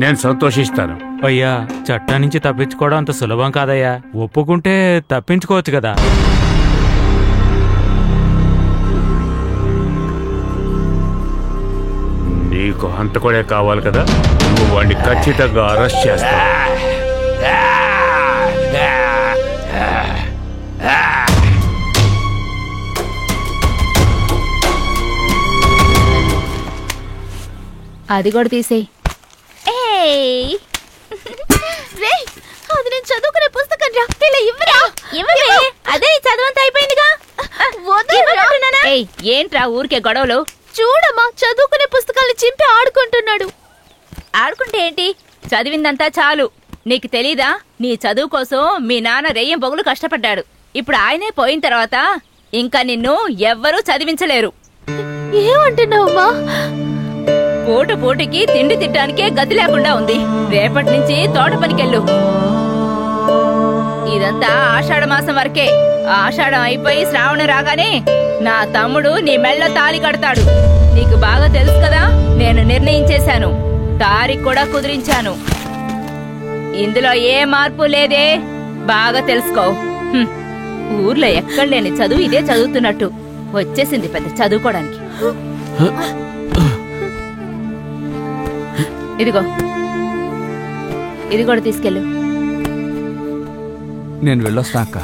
నేను సంతోషిస్తాను. అయ్యా, చట్టం నుంచి తప్పించుకోవడం అంత సులభం కాదయ్యా. ఒప్పుకుంటే తప్పించుకోవచ్చు కదా. నీకు హంతకుడే కావాలి కదా, నువ్వు వాడిని ఖచ్చితంగా అరెస్ట్ చేస్తావు. అది కూడా తీసేయ్. అది నేను చదువుకునే పుస్తకం రా. ఇవ్వరా, అదే చదువంతా అయిపోయిందిగా. ఏంట్రా ఊరికే గొడవలు? చూడమ్మా, చదువుకునే పుస్తకాలు చింపి ఆడుకుంటున్నాడు. ఆడుకుంటే ఏంటి, చదివిందంతా చాలు. నీకు తెలీదా, నీ చదువు కోసం మీ నాన్న రెయ్యం పొగులు కష్టపడ్డాడు. ఇప్పుడు ఆయనే పోయిన తర్వాత ఇంకా నిన్ను ఎవ్వరూ చదివించలేరు. ఏమంటున్నావమ్మా? పూట పూటికి తిండి తిట్టడానికే గతి లేకుండా ఉంది. రేపటి నుంచి తోట పనికెళ్ళు. ఇదంతా ఆషాఢ మాసం వరకే. ఆషాఢం అయిపోయి శ్రావణ రాగానే నా తమ్ముడు నీ మెళ్ళ తాళి కడతాడు. నీకు బాగా తెలుసు కదా, నేను నిర్ణయించేశాను, తారీఖు కూడా కుదిరించాను. ఇందులో ఏ మార్పు లేదే, బాగా తెలుసుకో. ఊర్లో ఎక్కడ లేని చదువు ఇదే చదువుతున్నట్టు వచ్చేసింది పెద్ద చదువుకోవడానికి. ఇదిగో, ఇది కూడా తీసుకెళ్ళు. నేను వెళ్ళొస్తా అక్క.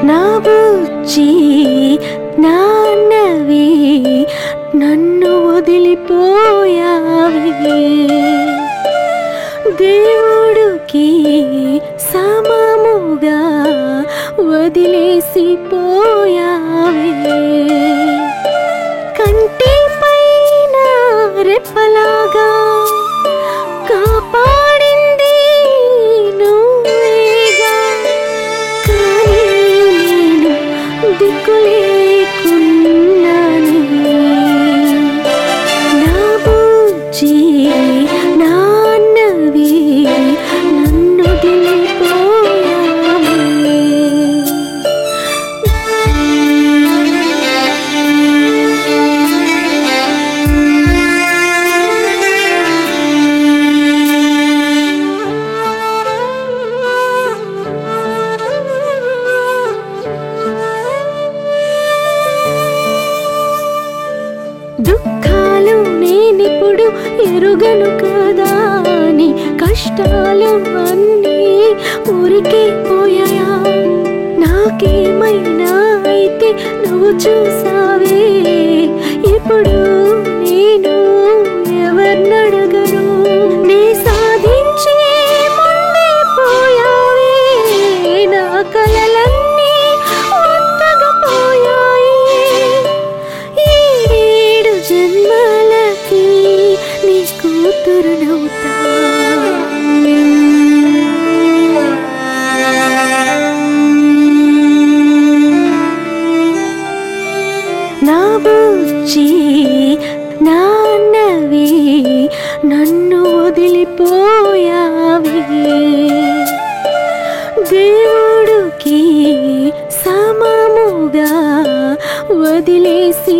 నా బుజ్జి నాన్నవి నన్ను వదిలిపోయావే దేవుడికి సమముగా వదిలేసిపోయావే కంటి పైన రెప్పలాగా కాపాడింది నువ్వేగా కానీ నేను దిక్కులేకున్నానే నా బుజ్జి నాన్నవి నన్ను వదిలిపోయావే దుఃఖాలు నేనిప్పుడు ఎరుగను కదా నీ కష్టాలు అన్నీ ఊరికే పోయాయా నాకేమైనా అయితే నువ్వు చూసావే ఇప్పుడు నేను ఎవరినడగను నీ సాధించి ముండిపోయావే నా కలలన్నీ ఒత్తగా పోయాయి ఏడు జన్మలకి నీ కూతురునవుతా నా బుజ్జి నాన్నవి నన్ను వదిలిపోయావే దేవుడికి సమముగా వదిలేసిపోయావే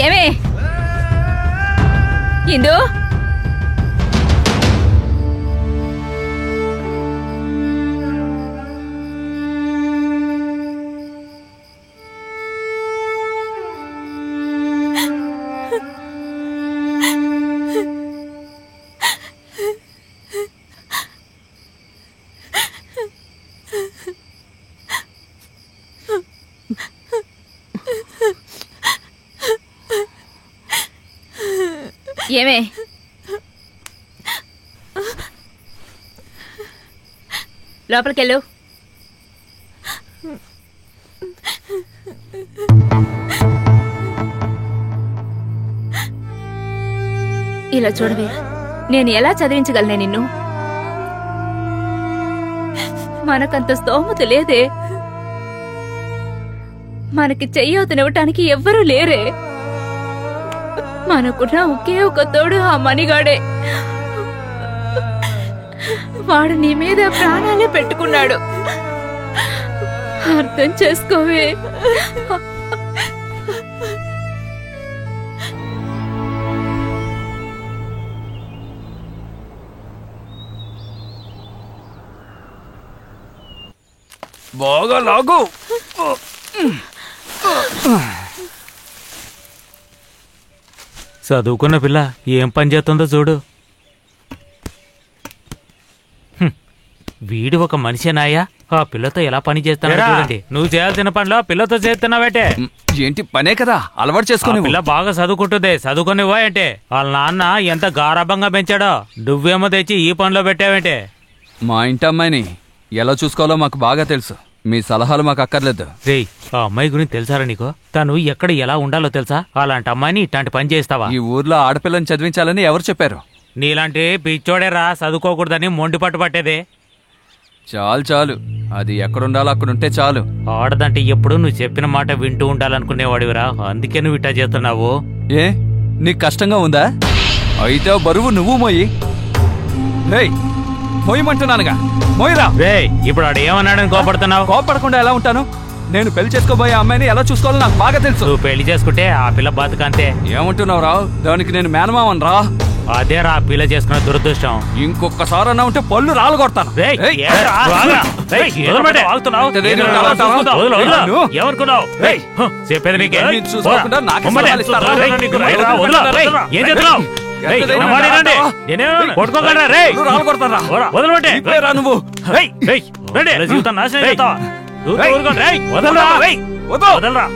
ఏమే ఇందు ఏమే లోపలికెళ్ళు ఇలా చూడవే నేను ఎలా చదివించగలనే నిన్ను మనకంత స్తోమత లేదే మనకి చెయ్యొతనివ్వటానికి ఎవ్వరూ లేరే మనకున్న ఒకే ఒక తోడు ఆ మణిగాడే వాడు నీ మీద ప్రాణాలే పెట్టుకున్నాడు అర్థం చేసుకోవే బాగా లాగు చదువుకున్న పిల్ల ఏం పని చేస్తుందో చూడు. వీడు ఒక మనిషేనాయా ఆ పిల్లతో ఎలా పని చేస్తానో చూడండి. నువ్వు చేయాల్సిన పనిలో పిల్లతో చేస్తున్నావేటే? ఏంటి పనే కదా, అలవాటు చేసుకుని. పిల్ల బాగా చదువుకుంటుంది, చదువుకునివ్వా అంటే? వాళ్ళ నాన్న ఎంత గారాభంగా పెంచాడో, నువ్వేమో తెచ్చి ఈ పనిలో పెట్టావేంటే? మా ఇంటి అమ్మాయిని ఎలా చూసుకోవాలో మాకు బాగా తెలుసు, మీ సలహాలు మాకు అక్కర్లేదు. రేయ్, ఆ అమ్మాయి గురించి తెలుసారా నీకు? తను ఎక్కడ ఎలా ఉండాలో తెలుసా? అలాంటి అమ్మాయిని ఇట్లాంటి పని చేస్తావా? ఈ ఊర్లో ఆడపిల్లని చదివించాలని ఎవరు చెప్పారు? నీలాంటి పిచ్చోడేరా చదువుకోకూడదని మొండి పట్టు పట్టేదే. చాలు చాలు, అది ఎక్కడుండాలో అక్కడుంటే చాలు. ఆడదంటే ఎప్పుడు నువ్వు చెప్పిన మాట వింటూ ఉండాలనుకునేవాడివిరా, అందుకే నువ్వు ఇట్టా చేస్తున్నావు. ఏ నీకు కష్టంగా ఉందా? అయితే బరువు నువ్వు మోయి. రేయ్, మోయమంటున్నానుగా, మోయిరా. రేయ్, ఇప్పుడు ఆడు ఏమన్నాడని కోపడుతున్నావు? కోపడకుండా ఎలా ఉంటాను? నేను పెళ్లి చేసుకోబోయే అమ్మాయిని ఎలా చూసుకోవాలో నాకు బాగా తెలుసు. నువ్వు పెళ్లి చేసుకుంటే ఆ పిల్ల బతుకంతే. ఏమంటున్నావు రా? దానికి నేను మేనమావన్ రా. అదే రా పిల్ల చేసుకున్న దురదృష్టం. ఇంకొకసారి అన్నా ఉంటే పళ్ళు రాలు కొడతాను. చెప్పేది నీకే. చూసుకోకుండా నాకే సలహాలు ఇస్తారా? కొట్టుకోగలరా? రాలు కొడతారా? వదలమంటే నువ్వు జీవితం నాశనం చేస్తావా? వదలరా.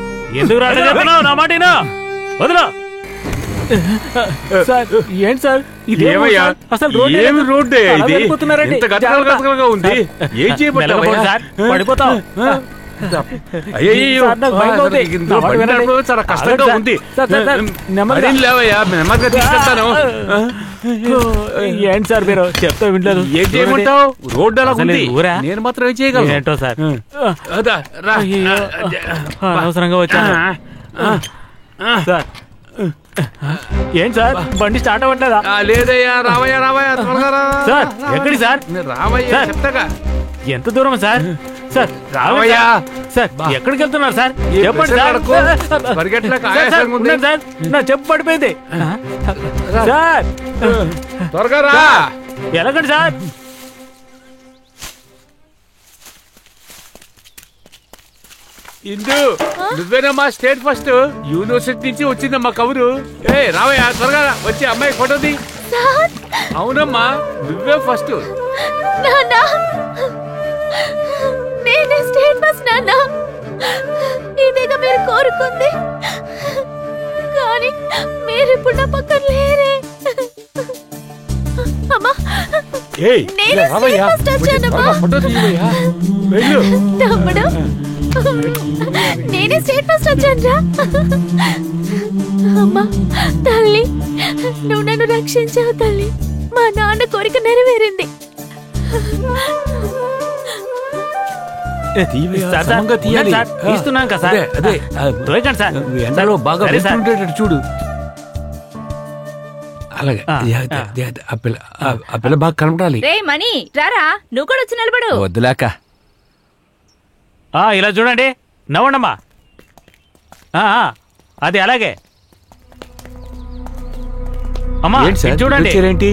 ఎందుకు రా చెప్తున్నావు? నా మాట వదలా. ఏంటి సార్ అసలు ఏమి రోడ్డే ఇది? ఇంత గతగలగా ఉంది. ఏం చేయబడ్డావు సార్? పడిపోతావు. అయ్యో, చాలా కష్టంగా ఉంది. లేవయ్యా, నెమ్మదిగా తీసుకెళ్తాను. ఏంటి సార్ మీరు చెప్తా వింటలేదు? ఏం చేయమంటావు? రోడ్డు అలా ఉంది, నేను మాత్రం ఏం చేయగలను? ఏంటో సార్, అనవసరంగా వచ్చాను సార్. ఏం సార్, బండి స్టార్ట్ అవ్వట్లేదా? లేదయ్యా, రావయ్యా త్వరగా రా. సార్ ఎక్కడి సార్? రావయ్యా చెప్తాగా. ఎంత దూరం సార్? సార్ రావయ్యా. సార్ ఎక్కడికి వెళ్తున్నారు సార్? చెప్పండి సార్. సార్ నా చెప్పు పడిపోయింది సార్. త్వరగా రా. ఎలాగండి సార్? ఇందు, నువ్వేనమ్మా స్టేట్ ఫస్ట్? యూనివర్సిటీ నుంచి వచ్చిందమ్మా కబురు. రావయ్యా త్వరగా వచ్చి అమ్మాయి ఫోటోది. అవునమ్మా, నువ్వే ఫస్ట్. నేనే స్టేట్ ఫస్ట్ నాన్న, ఇదేగా మీరు కోరుకుంది. కానీ మీరు ఇప్పుడు నా పక్కన లేరే. అమ్మా, నేనే స్టేట్ ఫస్ట్ వచ్చానమ్మా. తమ్ముడు, నేనే స్టేట్ ఫస్ట్ వచ్చానురా. అమ్మా తల్లి, నువ్వు నన్ను రక్షించావు తల్లి. మా నాన్న కోరిక నెరవేరింది. తీస్తున్నాం కదా సార్. ఎండలో బాగా చూడు. అలాగే ఆ పిల్ల బాగా కనపడాలి. రే మణి, రారా, నువ్వు కూడా వచ్చి నిలబడు. వద్దులాక. ఇలా చూడండి, నవ్వండమ్మా. అది అలాగే. అమ్మా చూడండి, ఏంటి?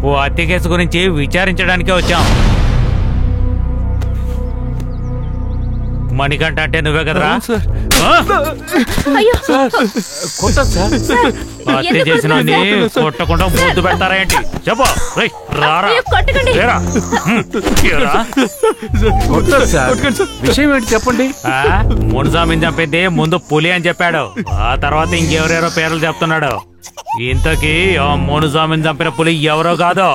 ఓ హత్య కేసు గురించి విచారించడానికే వచ్చాం. మణికంఠ అంటే నువ్వే కదరా? హత్య చేసిన కొట్టకుండా ముద్దు పెడతారా ఏంటి? చెప్పు. విషయం ఏంటి చెప్పండి. మున్సామిని చంపింది ముందు పులి అని చెప్పాడు, ఆ తర్వాత ఇంకెవరెవరో పేర్లు చెప్తున్నాడు. ఇంతకీ ఆ మునుసామిని చంపిన పులి ఎవరో కాదో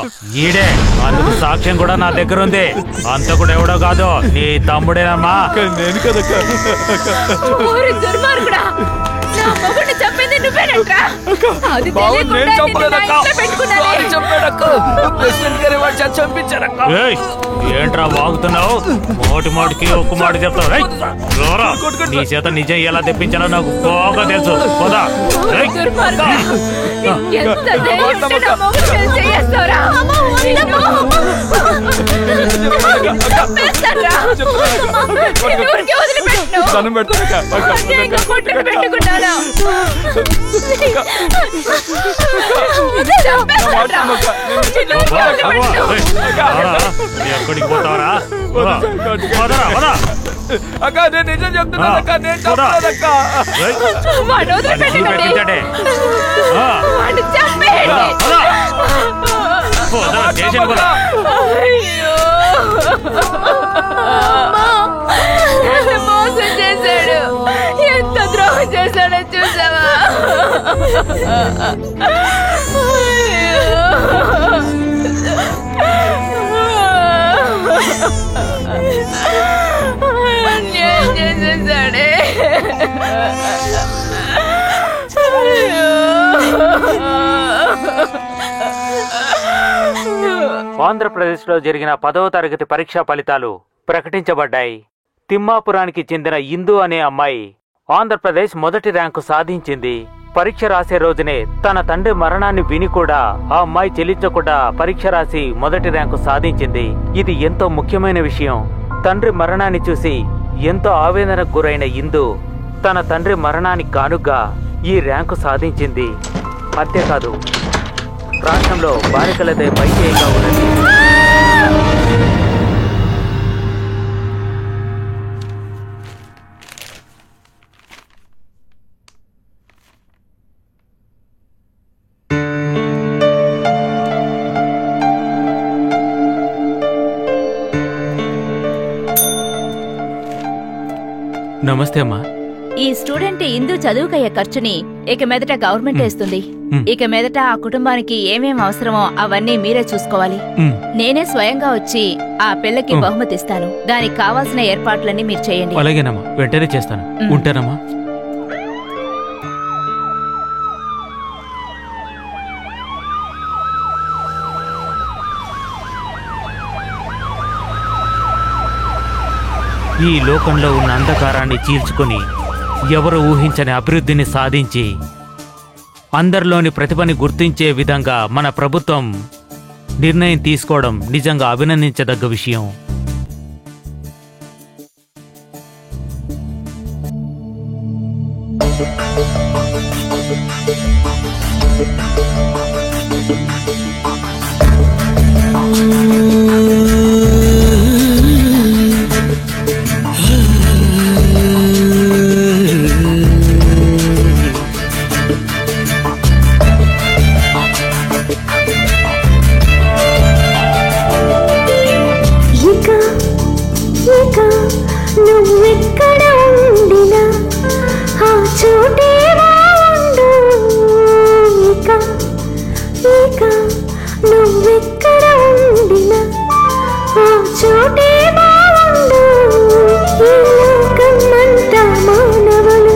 ఈడే. అందుకు సాక్ష్యం కూడా నా దగ్గర ఉంది. అంత కూడా ఎవడో కాదు, నీ తమ్ముడేనమ్మా. నేను కదా. ఏంట్రా వాగుతున్నావు? మోటి మోటికి ఒక్క మాట చెప్తావు. నీ చేత నిజం ఎలా తెప్పించాలో నాకు బాగా తెలుసు. పోదా. ఎక్కడికి పోతావరా? అక్క నేను నిజం చెప్తున్నాను అక్క, నేను చెప్పలేదక్క. స్టేషన్ చేసేసాడే. ఆంధ్రప్రదేశ్లో జరిగిన 10వ తరగతి పరీక్షా ఫలితాలు ప్రకటించబడ్డాయి. తిమ్మాపురానికి చెందిన ఇందు అనే అమ్మాయి ఆంధ్రప్రదేశ్ మొదటి ర్యాంకు సాధించింది. పరీక్ష రాసే రోజునే తన తండ్రి మరణాన్ని విని కూడా ఆ అమ్మాయి చెల్లించకుండా పరీక్ష రాసి మొదటి ర్యాంకు సాధించింది. ఇది ఎంతో ముఖ్యమైన విషయం. తండ్రి మరణాన్ని చూసి ఎంతో ఆవేదనకు గురైన ఇందు తన తండ్రి మరణానికి కానుగ్గా ఈ ర్యాంకు సాధించింది. అంతేకాదు, రాష్ట్రంలో బాలికలదే పైచేయిగా ఉన్నది. నమస్తే అమ్మా. ఈ స్టూడెంట్ ఇందు చదువుకయ్యే ఖర్చుని ఇక మీదట గవర్నమెంట్ వేస్తుంది. ఇక మీదట ఆ కుటుంబానికి ఏమేం అవసరమో అవన్నీ మీరే చూసుకోవాలి. నేనే స్వయంగా వచ్చి ఆ పిల్లకి బహుమతి ఇస్తాను. దానికి కావాల్సిన ఏర్పాట్లన్నీ మీరు చేయండి. అలాగేనమ్మా, వెంటనే చేస్తాను. ఉంటానమ్మా. ఈ లోకంలో ఉన్న అంధకారాన్ని చీల్చుకొని ఎవరు ఊహించని అభివృద్ధిని సాధించి అందరిలోని ప్రతిభని గుర్తించే విధంగా మన ప్రభుత్వం నిర్ణయం తీసుకోవడం నిజంగా అభినందించదగ్గ విషయం. నువ్వెక్కడ ఉండినా ఆ చోటే బాగుండు. ఇక నువ్వెక్కడ ఉండినా ఆ చోటే బాగుండు. ఈ లోకమంతా మానవులు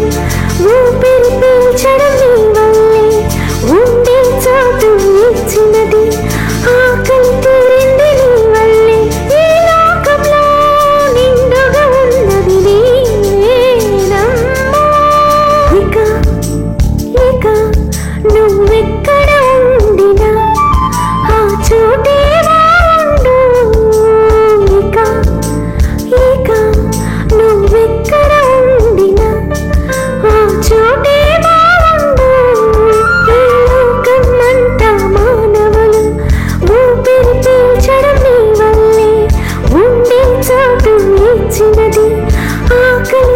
ఊపిరి పీల్చడం నీ వల్లే. ఉండే చోటు ఇచ్చినది ఆకలి తీరింది నీ వల్లే. ఈ లోకంలో నిండుగా ఉన్నది నేనమ్మా. ఇక నువ్వెక్కడ ఉండినా ఆ చోటే బాగుండు. ఇక నువ్వెక్కడ ఉండినా ఆ చోటే బాగుండు. ఈ లోకమంతా మానవులు ఊపిరి పీల్చడం నీ వల్లే. ఉండే చోటు ఇచ్చినది ఆకలి